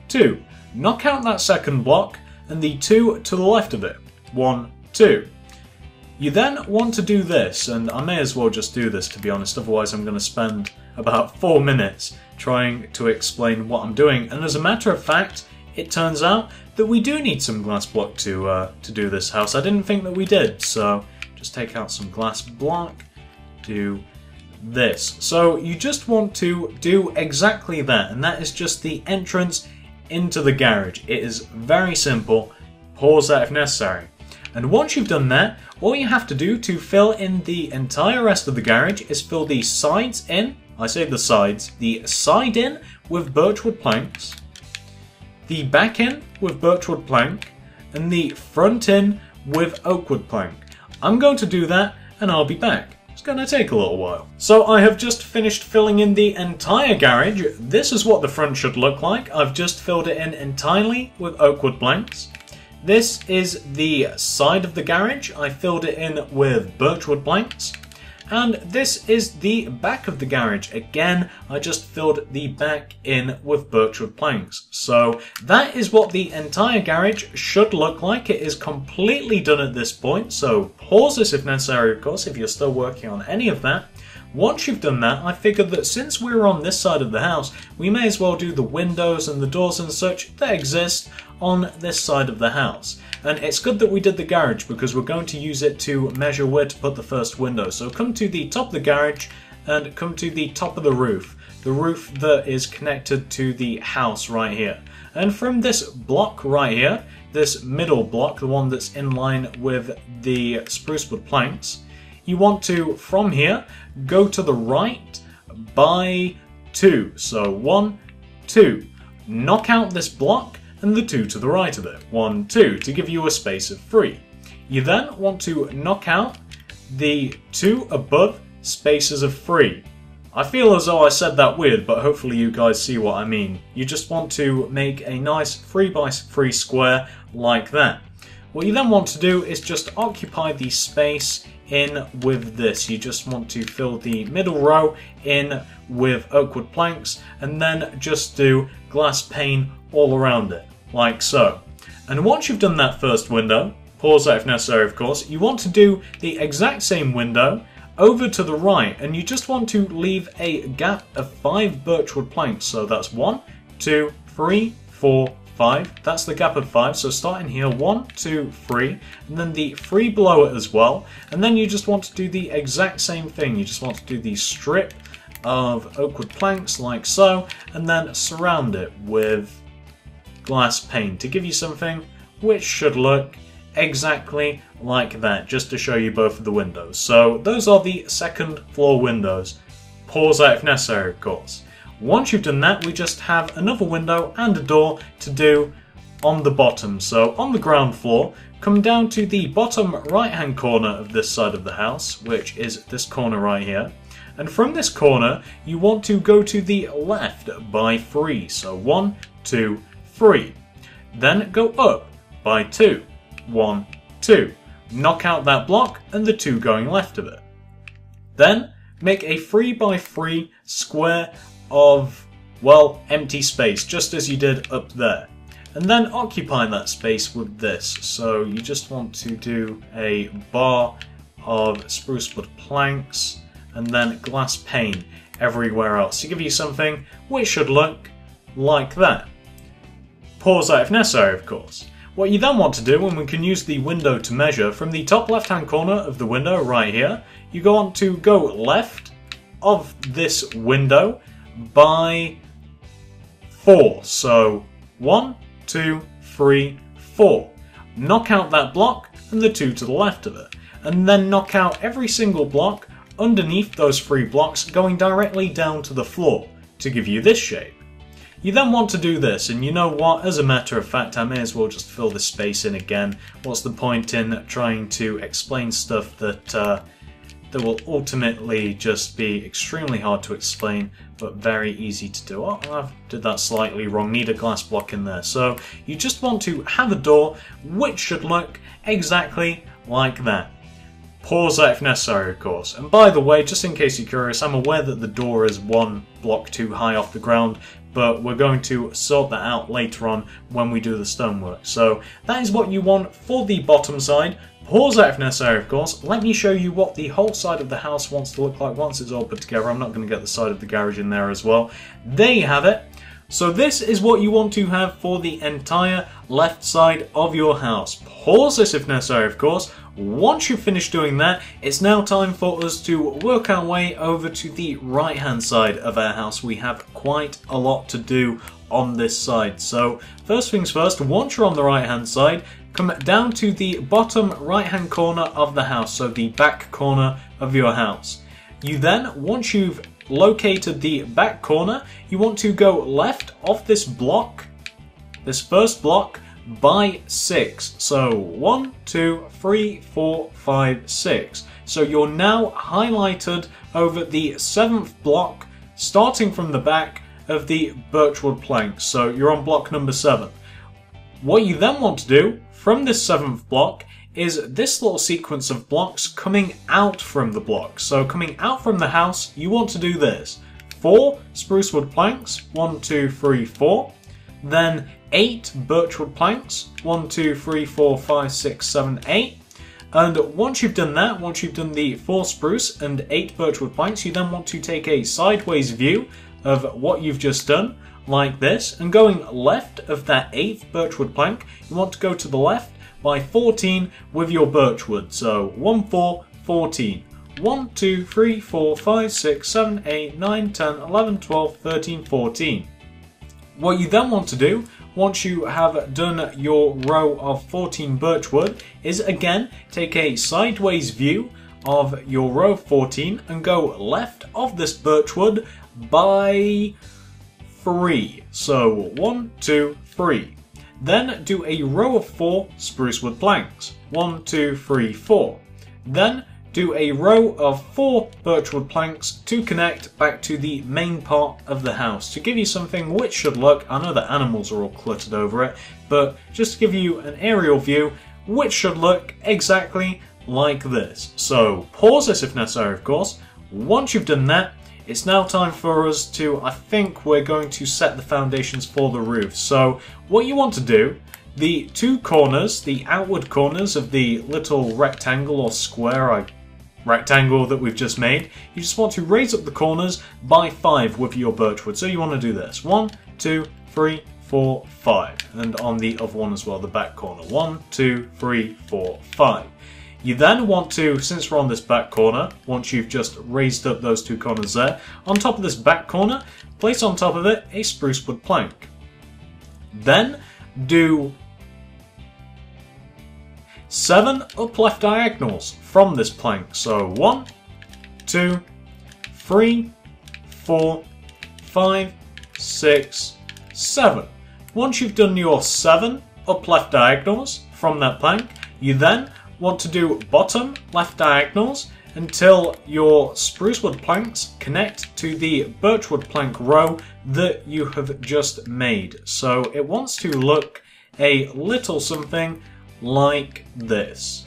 2. Knock out that second block and the 2 to the left of it. 1, 2. You then want to do this, and I may as well just do this to be honest, otherwise I'm going to spend about 4 minutes trying to explain what I'm doing. And as a matter of fact, it turns out that we do need some glass block to do this house. I didn't think that we did, so just take out some glass block, do this. So you just want to do exactly that, and that is just the entrance into the garage. It is very simple. Pause that if necessary. And once you've done that, all you have to do to fill in the entire rest of the garage is fill the sides in, I say the sides, the side in with birchwood planks, the back in with birchwood plank, and the front in with oakwood plank. I'm going to do that and I'll be back. It's going to take a little while. So I have just finished filling in the entire garage. This is what the front should look like. I've just filled it in entirely with oakwood planks. This is the side of the garage. I filled it in with birchwood planks. And this is the back of the garage. Again, I just filled the back in with birchwood planks. So that is what the entire garage should look like. It is completely done at this point. So pause this if necessary, of course, if you're still working on any of that. Once you've done that, I figured that since we're on this side of the house, we may as well do the windows and the doors and such that exist on this side of the house. And it's good that we did the garage because we're going to use it to measure where to put the first window. So come to the top of the garage and come to the top of the roof that is connected to the house right here. And from this block right here, this middle block, the one that's in line with the sprucewood planks, you want to, from here, go to the right by 2. So 1, 2. Knock out this block and the 2 to the right of it. 1, 2, to give you a space of 3. You then want to knock out the 2 above spaces of 3. I feel as though I said that weird, but hopefully you guys see what I mean. You just want to make a nice 3 by 3 square like that. What you then want to do is just occupy the space in with this. You just want to fill the middle row in with oakwood planks and then just do glass pane all around it, like so. And once you've done that first window, pause that if necessary of course, you want to do the exact same window over to the right, and you just want to leave a gap of 5 birchwood planks. So that's 1, 2, 3, 4, 5. That's the gap of 5. So starting here, 1, 2, 3, and then the 3 below it as well. And then you just want to do the exact same thing. You just want to do the strip of oak wood planks like so, and then surround it with glass pane to give you something which should look exactly like that, just to show you both of the windows. So those are the second floor windows. Pause that if necessary, of course. Once you've done that, we just have another window and a door to do on the bottom. So on the ground floor, come down to the bottom right hand corner of this side of the house, which is this corner right here. And from this corner, you want to go to the left by 3. So 1, 2, 3. Then go up by 2. 1, 2. Knock out that block and the 2 going left of it. Then make a 3 by 3 square of, well, empty space, just as you did up there. And then occupy that space with this. So you just want to do a bar of spruce wood planks and then glass pane everywhere else to give you something which should look like that. Pause that if necessary, of course. What you then want to do, and we can use the window to measure, from the top left hand corner of the window right here, you go on to go left of this window by 4. So 1, 2, 3, 4. Knock out that block and the 2 to the left of it. And then knock out every single block underneath those 3 blocks, going directly down to the floor to give you this shape. You then want to do this, and you know what, as a matter of fact, I may as well just fill this space in again. What's the point in trying to explain stuff that will ultimately just be extremely hard to explain, but very easy to do? Oh, I did that slightly wrong, need a glass block in there. So you just want to have a door which should look exactly like that. Pause that if necessary, of course. And by the way, just in case you're curious, I'm aware that the door is 1 block too high off the ground, but we're going to sort that out later on when we do the stonework. So that is what you want for the bottom side. Pause that if necessary, of course. Let me show you what the whole side of the house wants to look like once it's all put together. I'm not going to get the side of the garage in there as well. There you have it. So this is what you want to have for the entire left side of your house. Pause this if necessary, of course. Once you've finished doing that, it's now time for us to work our way over to the right hand side of our house. We have quite a lot to do on this side. So first things first, once you're on the right hand side, come down to the bottom right hand corner of the house, so the back corner of your house. You then, once you've located the back corner, you want to go left off this block, this first block, by 6. So 1, 2, 3, 4, 5, 6. So you're now highlighted over the 7th block, starting from the back of the birchwood planks. So you're on block number 7. What you then want to do from this 7th block is this little sequence of blocks coming out from the block. So coming out from the house, you want to do this. 4 spruce wood planks, 1, 2, 3, 4. Then 8 birchwood planks, 1, 2, 3, 4, 5, 6, 7, 8. And once you've done that, once you've done the 4 spruce and 8 birchwood planks, you then want to take a sideways view of what you've just done, like this. And going left of that 8th birchwood plank, you want to go to the left by 14 with your birchwood. So 1, 4, 14. 1, 2, 3, 4, 5, 6, 7, 8, 9, 10, 11, 12, 13, 14. What you then want to do, once you have done your row of 14 birchwood, is again take a sideways view of your row of 14 and go left of this birchwood by 3. So 1, 2, 3. Then do a row of 4 spruce wood planks. 1, 2, 3, 4. Then do a row of 4 birchwood planks to connect back to the main part of the house to give you something which should look, I know the animals are all cluttered over it, but just to give you an aerial view which should look exactly like this. So pause this if necessary, of course. Once you've done that, it's now time for us to, I think we're going to set the foundations for the roof. So what you want to do, the 2 corners, the outward corners of the little rectangle or square rectangle that we've just made, you just want to raise up the corners by 5 with your birchwood. So you want to do this. 1, 2, 3, 4, 5. And on the other one as well, the back corner. 1, 2, 3, 4, 5. You then want to, since we're on this back corner, once you've just raised up those two corners there, on top of this back corner, place on top of it a spruce wood plank. Then do 7 up left diagonals from this plank. So 1, 2, 3, 4, 5, 6, 7. Once you've done your 7 up left diagonals from that plank, you then want to do bottom left diagonals until your spruce wood planks connect to the birchwood plank row that you have just made. So it wants to look a little something like this.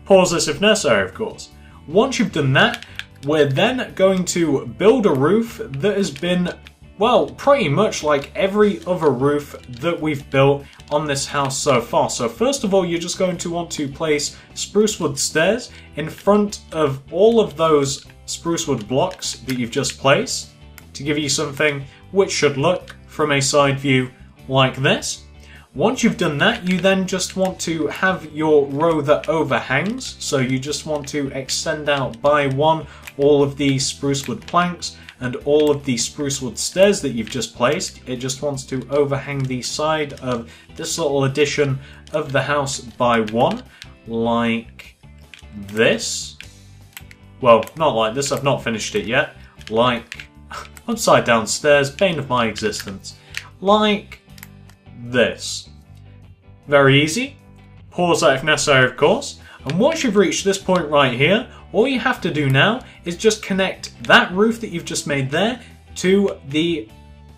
Pause this if necessary, of course. Once you've done that, we're then going to build a roof that has been, well, pretty much like every other roof that we've built on this house so far. So first of all, you're just going to want to place spruce wood stairs in front of all of those spruce wood blocks that you've just placed to give you something which should look from a side view like this. Once you've done that, you then just want to have your row that overhangs. So you just want to extend out by one all of the spruce wood planks and all of the spruce wood stairs that you've just placed. It just wants to overhang the side of this little addition of the house by one, like this. Well, not like this, I've not finished it yet. Like upside down stairs, bane of my existence. Like this. Very easy. Pause that if necessary, of course. And once you've reached this point right here, all you have to do now is just connect that roof that you've just made there to the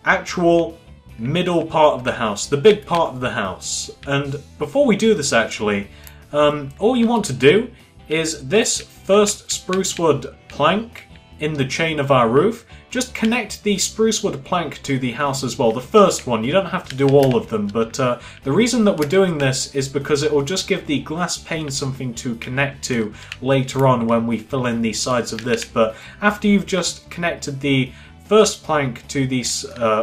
actual middle part of the house, the big part of the house. And before we do this actually, all you want to do is this first spruce wood plank in the chain of our roof, just connect the spruce wood plank to the house as well. The first one, you don't have to do all of them, but the reason that we're doing this is because it will just give the glass pane something to connect to later on when we fill in the sides of this. But after you've just connected the first plank to the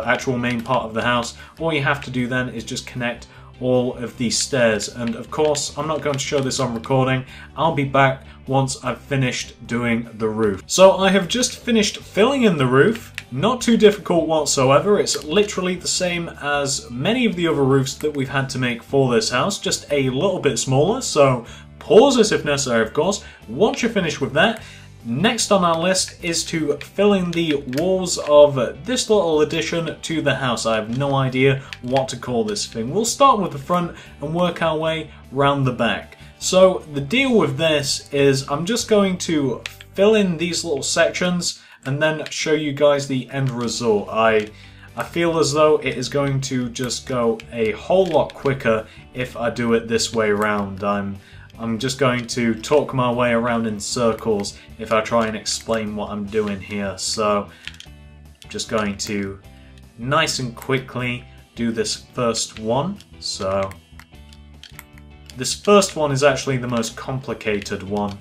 actual main part of the house, all you have to do then is just connect all of these stairs. And of course, I'm not going to show this on recording. I'll be back once I've finished doing the roof. So I have just finished filling in the roof. Not too difficult whatsoever. It's literally the same as many of the other roofs that we've had to make for this house, just a little bit smaller. So pause this if necessary, of course. Once you're finished with that, next on our list is to fill in the walls of this little addition to the house. I have no idea what to call this thing. We'll start with the front and work our way round the back. So the deal with this is I'm just going to fill in these little sections and then show you guys the end result. I feel as though it is going to just go a whole lot quicker if I do it this way around. I'm just going to talk my way around in circles if I try and explain what I'm doing here. So I'm just going to nice and quickly do this first one. So this first one is actually the most complicated one.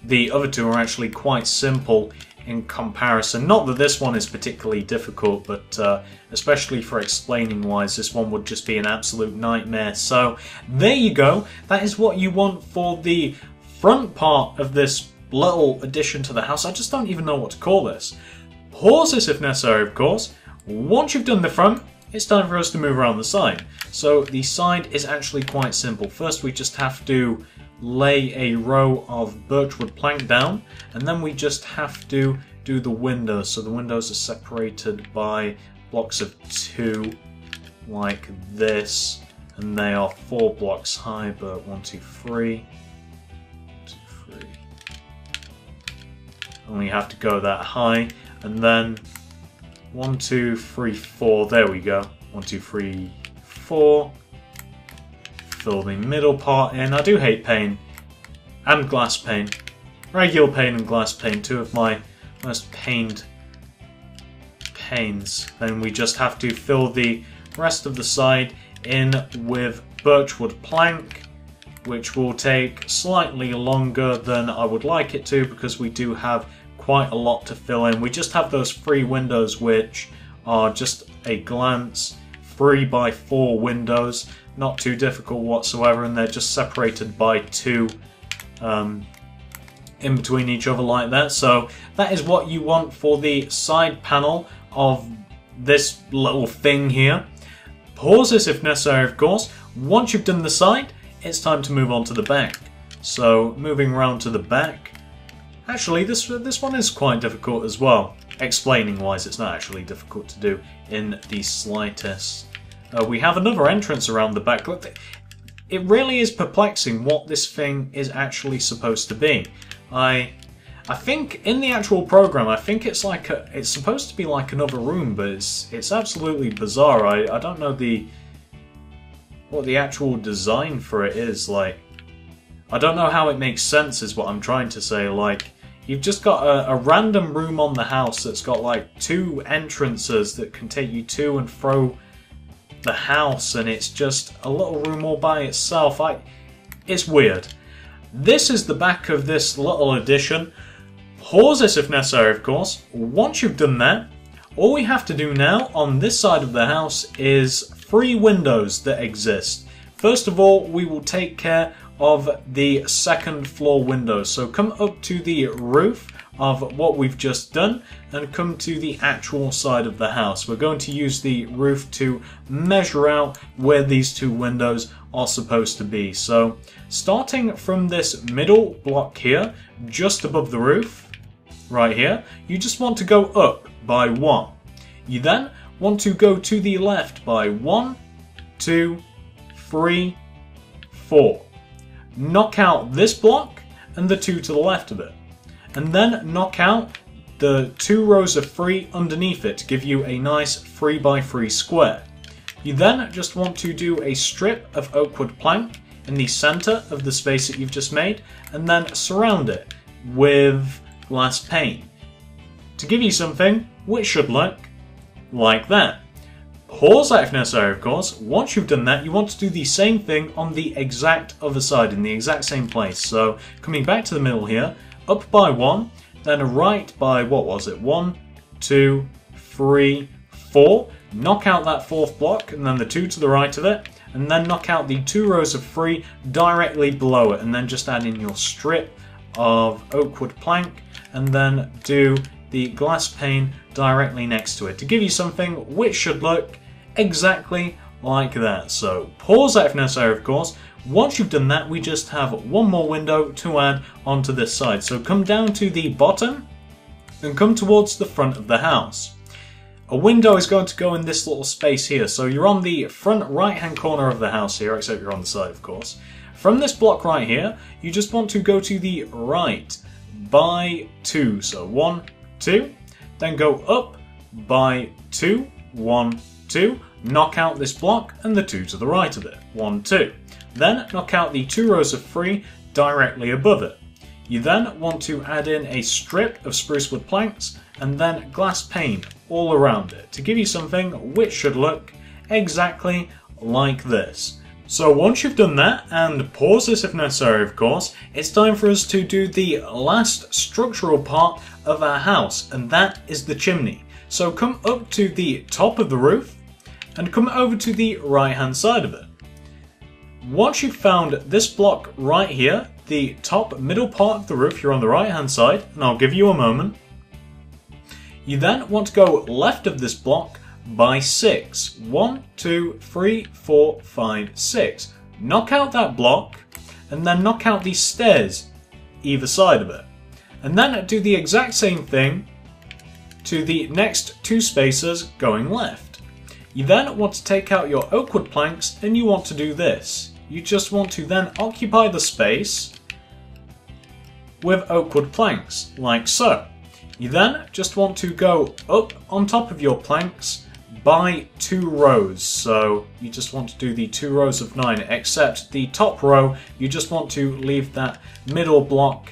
The other two are actually quite simple in comparison. Not that this one is particularly difficult, but especially for explaining wise, this one would just be an absolute nightmare. So there you go. That is what you want for the front part of this little addition to the house. I just don't even know what to call this. Pause this if necessary, of course. Once you've done the front, it's time for us to move around the side. So the side is actually quite simple. First we just have to lay a row of birchwood plank down, and then we just have to do the windows. So the windows are separated by blocks of 2 like this, and they are 4 blocks high, but 1, 2, 3, 1, 2, 3. Only have to go that high, and then 1, 2, 3, 4. There we go. 1, 2, 3, 4. Fill the middle part in. I do hate pane and glass pane. Regular pane and glass pane, two of my most pained panes. Then we just have to fill the rest of the side in with birchwood plank, which will take slightly longer than I would like it to because we do have quite a lot to fill in. We just have those 3 windows which are just a glance 3x4 windows, not too difficult whatsoever, and they're just separated by 2 in between each other like that. So that is what you want for the side panel of this little thing here. Pause this if necessary, of course. Once you've done the side, it's time to move on to the back. So moving around to the back. Actually, this one is quite difficult as well. Explaining wise, it's not actually difficult to do in the slightest. We have another entrance around the back. Look, it really is perplexing what this thing is actually supposed to be. I think in the actual program, I think it's like it's supposed to be like another room, but it's absolutely bizarre. I don't know what the actual design for it is. Like, I don't know how it makes sense is what I'm trying to say. Like, you've just got a random room on the house that's got like 2 entrances that can take you to and fro the house, and it's just a little room all by itself. It's weird. This is the back of this little addition. Pause this if necessary, of course. Once you've done that, all we have to do now on this side of the house is 3 windows that exist. First of all, we will take care of the 2nd floor windows. So come up to the roof of what we've just done and come to the actual side of the house. We're going to use the roof to measure out where these 2 windows are supposed to be. So starting from this middle block here, just above the roof, right here, you just want to go up by 1. You then want to go to the left by 1, 2, 3, 4. Knock out this block and the 2 to the left of it. And then knock out the 2 rows of 3 underneath it to give you a nice 3x3 square. You then just want to do a strip of oak wood plank in the center of the space that you've just made, and then surround it with glass pane to give you something which should look like that. Pause that if necessary, of course. Once you've done that, you want to do the same thing on the exact other side in the exact same place. So coming back to the middle here, up by 1, then right by, what was it, 1, 2, 3, 4. Knock out that 4th block and then the 2 to the right of it, and then knock out the 2 rows of 3 directly below it, and then just add in your strip of oak wood plank and then do the glass pane directly next to it to give you something which should look exactly like that. So pause that if necessary, of course. Once you've done that, we just have 1 more window to add onto this side. So come down to the bottom and come towards the front of the house. A window is going to go in this little space here. So you're on the front right hand corner of the house here, except you're on the side, of course. From this block right here, you just want to go to the right by 2. So 1, 2, then go up by 2, 1, 2, knock out this block and the 2 to the right of it, 1, 2. Then knock out the 2 rows of 3 directly above it. You then want to add in a strip of spruce wood planks and then glass pane all around it to give you something which should look exactly like this. So once you've done that, and pause this if necessary, of course, it's time for us to do the last structural part of our house, and that is the chimney. So come up to the top of the roof and come over to the right hand side of it. Once you've found this block right here, the top middle part of the roof, you're on the right hand side, and I'll give you a moment. You then want to go left of this block by 6. 1, 2, 3, 4, 5, 6. Knock out that block and then knock out these stairs either side of it. And then do the exact same thing to the next 2 spaces going left. You then want to take out your oak wood planks and you want to do this. You just want to then occupy the space with oak wood planks, like so. You then just want to go up on top of your planks by 2 rows. So you just want to do the 2 rows of 9, except the top row, you just want to leave that middle block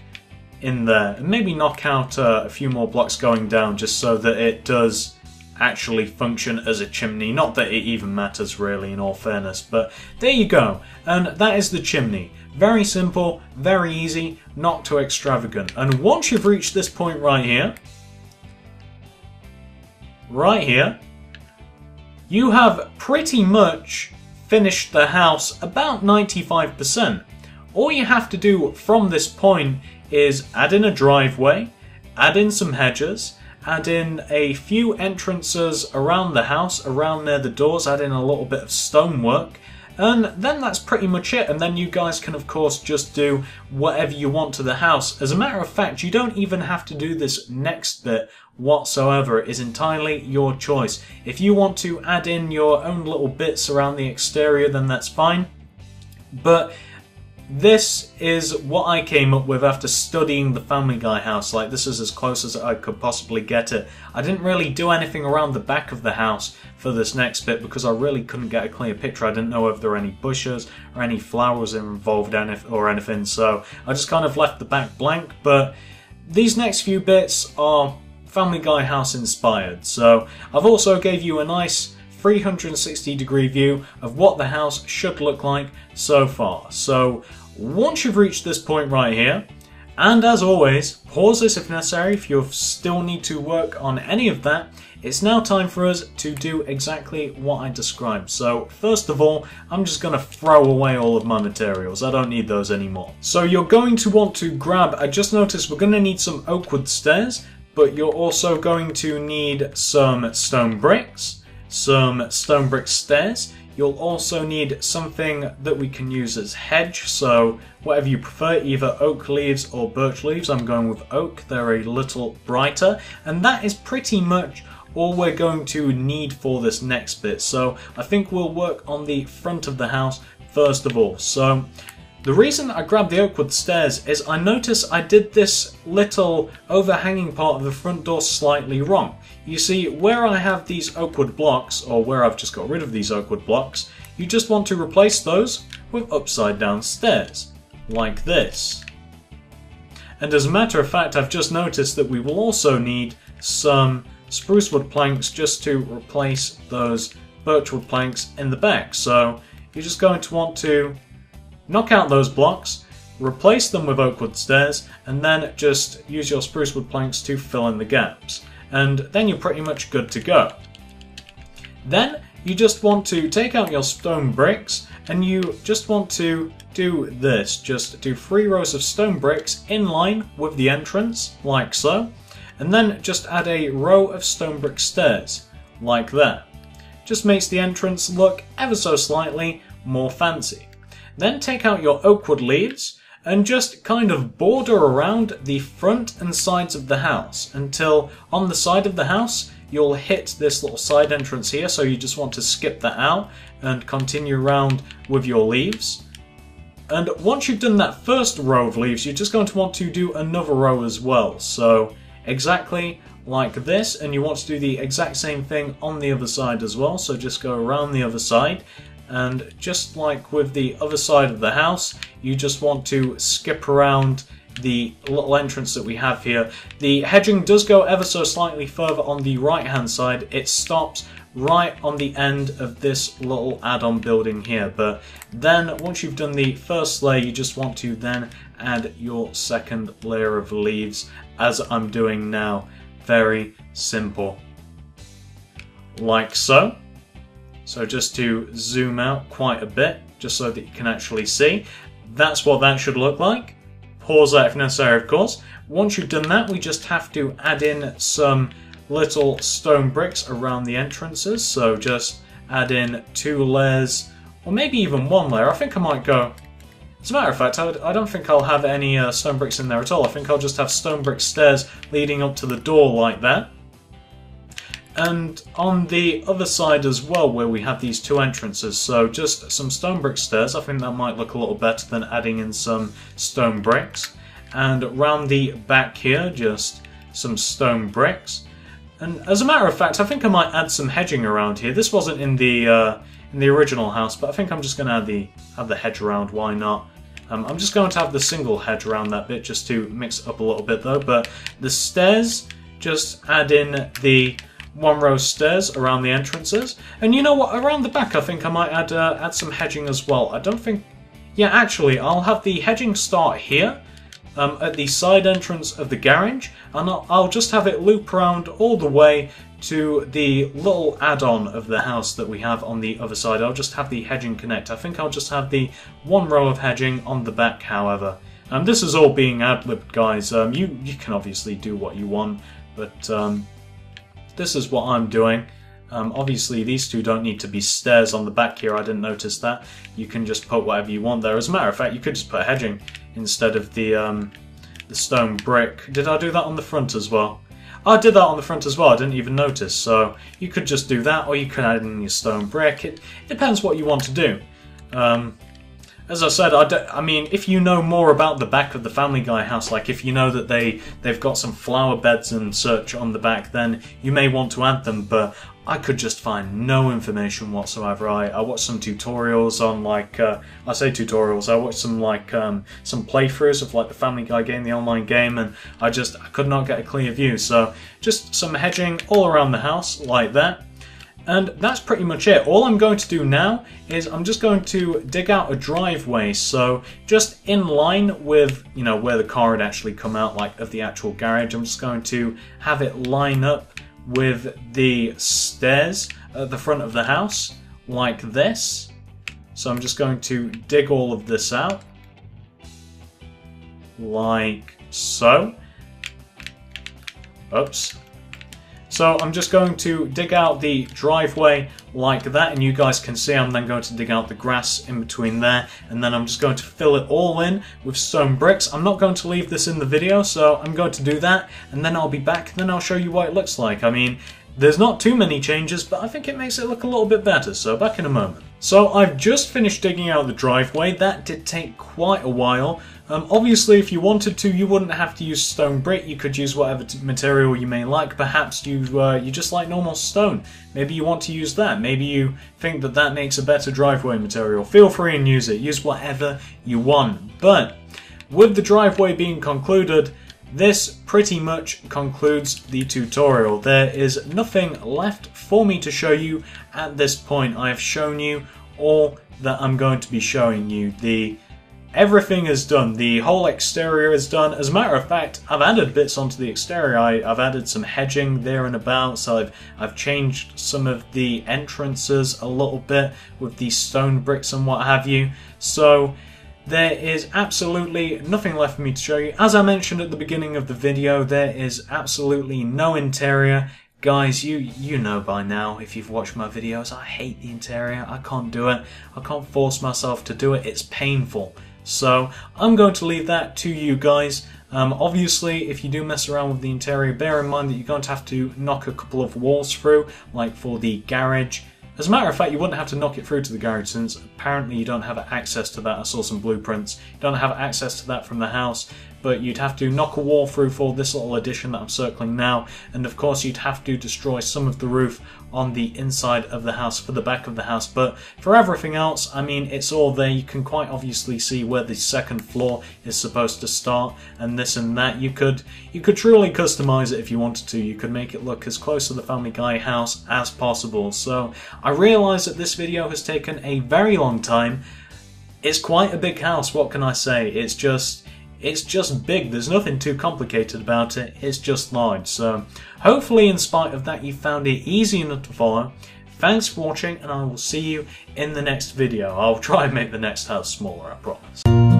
in there. And maybe knock out a few more blocks going down just so that it does actually function as a chimney. Not that it even matters really, in all fairness, but there you go. And that is the chimney. Very simple, very easy, not too extravagant. And once you've reached this point right here, you have pretty much finished the house about 95%. All you have to do from this point is add in a driveway, add in some hedges, add in a few entrances around the house, around near the doors, add in a little bit of stonework, and then that's pretty much it. And then you guys can of course just do whatever you want to the house. As a matter of fact, you don't even have to do this next bit whatsoever. It is entirely your choice. If you want to add in your own little bits around the exterior, then that's fine. But this is what I came up with after studying the Family Guy house. Like, this is as close as I could possibly get it. I didn't really do anything around the back of the house for this next bit because I really couldn't get a clear picture. I didn't know if there were any bushes or any flowers involved or anything, so I just kind of left the back blank. But these next few bits are Family Guy house inspired, so I've also gave you a nice 360-degree view of what the house should look like so far. So once you've reached this point right here, and as always, pause this if necessary if you still need to work on any of that, it's now time for us to do exactly what I described. So first of all, I'm just going to throw away all of my materials. I don't need those anymore. So you're going to want to grab, I just noticed we're going to need some oak wood stairs, but you're also going to need some stone bricks, some stone brick stairs. You'll also need something that we can use as hedge, so whatever you prefer, either oak leaves or birch leaves. I'm going with oak, they're a little brighter, and that is pretty much all we're going to need for this next bit. So I think we'll work on the front of the house first of all. So the reason I grabbed the oak wood stairs is I noticed I did this little overhanging part of the front door slightly wrong. You see, where I have these oak wood blocks, or where I've just got rid of these oak wood blocks, you just want to replace those with upside down stairs, like this. And as a matter of fact, I've just noticed that we will also need some spruce wood planks just to replace those birch wood planks in the back. So you're just going to want to knock out those blocks, replace them with oak wood stairs, and then just use your spruce wood planks to fill in the gaps. And then you're pretty much good to go. Then you just want to take out your stone bricks, and you just want to do this. Just do 3 rows of stone bricks in line with the entrance, like so. And then just add a row of stone brick stairs, like that. Just makes the entrance look ever so slightly more fancy. Then take out your oak wood leaves and just kind of border around the front and sides of the house until on the side of the house you'll hit this little side entrance here, so you just want to skip that out and continue around with your leaves. And once you've done that first row of leaves, you're just going to want to do another row as well. So exactly like this, and you want to do the exact same thing on the other side as well, so just go around the other side. And just like with the other side of the house, you just want to skip around the little entrance that we have here. The hedging does go ever so slightly further on the right hand side. It stops right on the end of this little add-on building here. But then once you've done the first layer, you just want to then add your second layer of leaves, as I'm doing now. Very simple. Like so. So just to zoom out quite a bit, just so that you can actually see, that's what that should look like. Pause that if necessary, of course. Once you've done that, we just have to add in some little stone bricks around the entrances. So just add in 2 layers, or maybe even 1 layer. I think I might go... As a matter of fact, I don't think I'll have any stone bricks in there at all. I think I'll just have stone brick stairs leading up to the door like that. And on the other side as well, where we have these 2 entrances, so just some stone brick stairs. I think that might look a little better than adding in some stone bricks. And around the back here, just some stone bricks. And as a matter of fact, I think I might add some hedging around here. This wasn't in the original house, but I think I'm just going to have the hedge around. Why not? I'm just going to have the single hedge around that bit just to mix it up a little bit though. But the stairs, just add in the 1 row stairs around the entrances. And you know what, around the back I think I might add some hedging as well. I don't think... Yeah, actually, I'll have the hedging start here at the side entrance of the garage, and I'll just have it loop around all the way to the little add-on of the house that we have on the other side. I'll just have the hedging connect. I think I'll just have the one row of hedging on the back, however. This is all being ad-libbed, guys. You can obviously do what you want, but this is what I'm doing. Obviously, these two don't need to be stairs on the back here. I didn't notice that. You can just put whatever you want there. As a matter of fact, you could just put hedging instead of the stone brick. Did I do that on the front as well? I did that on the front as well. I didn't even notice. So you could just do that, or you could add in your stone brick. It depends what you want to do. As I said, I mean, if you know more about the back of the Family Guy house, like if you know that they've got some flower beds and such on the back, then you may want to add them, but I could just find no information whatsoever. I watched some tutorials on, like, I say tutorials, I watched some, like, some playthroughs of, like, the Family Guy game, the online game, and I could not get a clear view, so just some hedging all around the house, like that. And that's pretty much it. All I'm going to do now is I'm just going to dig out a driveway, so just in line with, you know, where the car would actually come out, like of the actual garage. I'm just going to have it line up with the stairs at the front of the house, like this. So I'm just going to dig all of this out, like so. Oops. So I'm just going to dig out the driveway like that, and you guys can see I'm then going to dig out the grass in between there, and then I'm just going to fill it all in with stone bricks. I'm not going to leave this in the video, so I'm going to do that, and then I'll be back, and then I'll show you what it looks like. I mean, there's not too many changes, but I think it makes it look a little bit better, so back in a moment. So I've just finished digging out the driveway. That did take quite a while. Obviously, if you wanted to, you wouldn't have to use stone brick. You could use whatever material you may like. Perhaps you just like normal stone. Maybe you want to use that. Maybe you think that that makes a better driveway material. Feel free and use it. Use whatever you want. But with the driveway being concluded, this pretty much concludes the tutorial. There is nothing left for me to show you at this point. I have shown you all that I'm going to be showing you. Everything is done. The whole exterior is done. As a matter of fact, I've added bits onto the exterior. I've added some hedging there and about, so I've changed some of the entrances a little bit with these stone bricks and what have you. So there is absolutely nothing left for me to show you. As I mentioned at the beginning of the video, there is absolutely no interior. Guys, you know by now, if you've watched my videos, I hate the interior. I can't do it. I can't force myself to do it. It's painful. So I'm going to leave that to you guys. Obviously, if you do mess around with the interior, bear in mind that you're going to have to knock a couple of walls through, like for the garage. As a matter of fact, you wouldn't have to knock it through to the garage, since apparently you don't have access to that. I saw some blueprints. You don't have access to that from the house, but you'd have to knock a wall through for this little addition that I'm circling now, and of course you'd have to destroy some of the roof on the inside of the house for the back of the house. But for everything else, I mean, it's all there. You can quite obviously see where the second floor is supposed to start, and this and that. You could truly customize it if you wanted to. You could make it look as close to the Family Guy house as possible. So I realise that this video has taken a very long time. It's quite a big house, what can I say? It's just big. There's nothing too complicated about it. It's just large. So hopefully, in spite of that, you found it easy enough to follow. Thanks for watching, and I will see you in the next video. I'll try and make the next house smaller, I promise.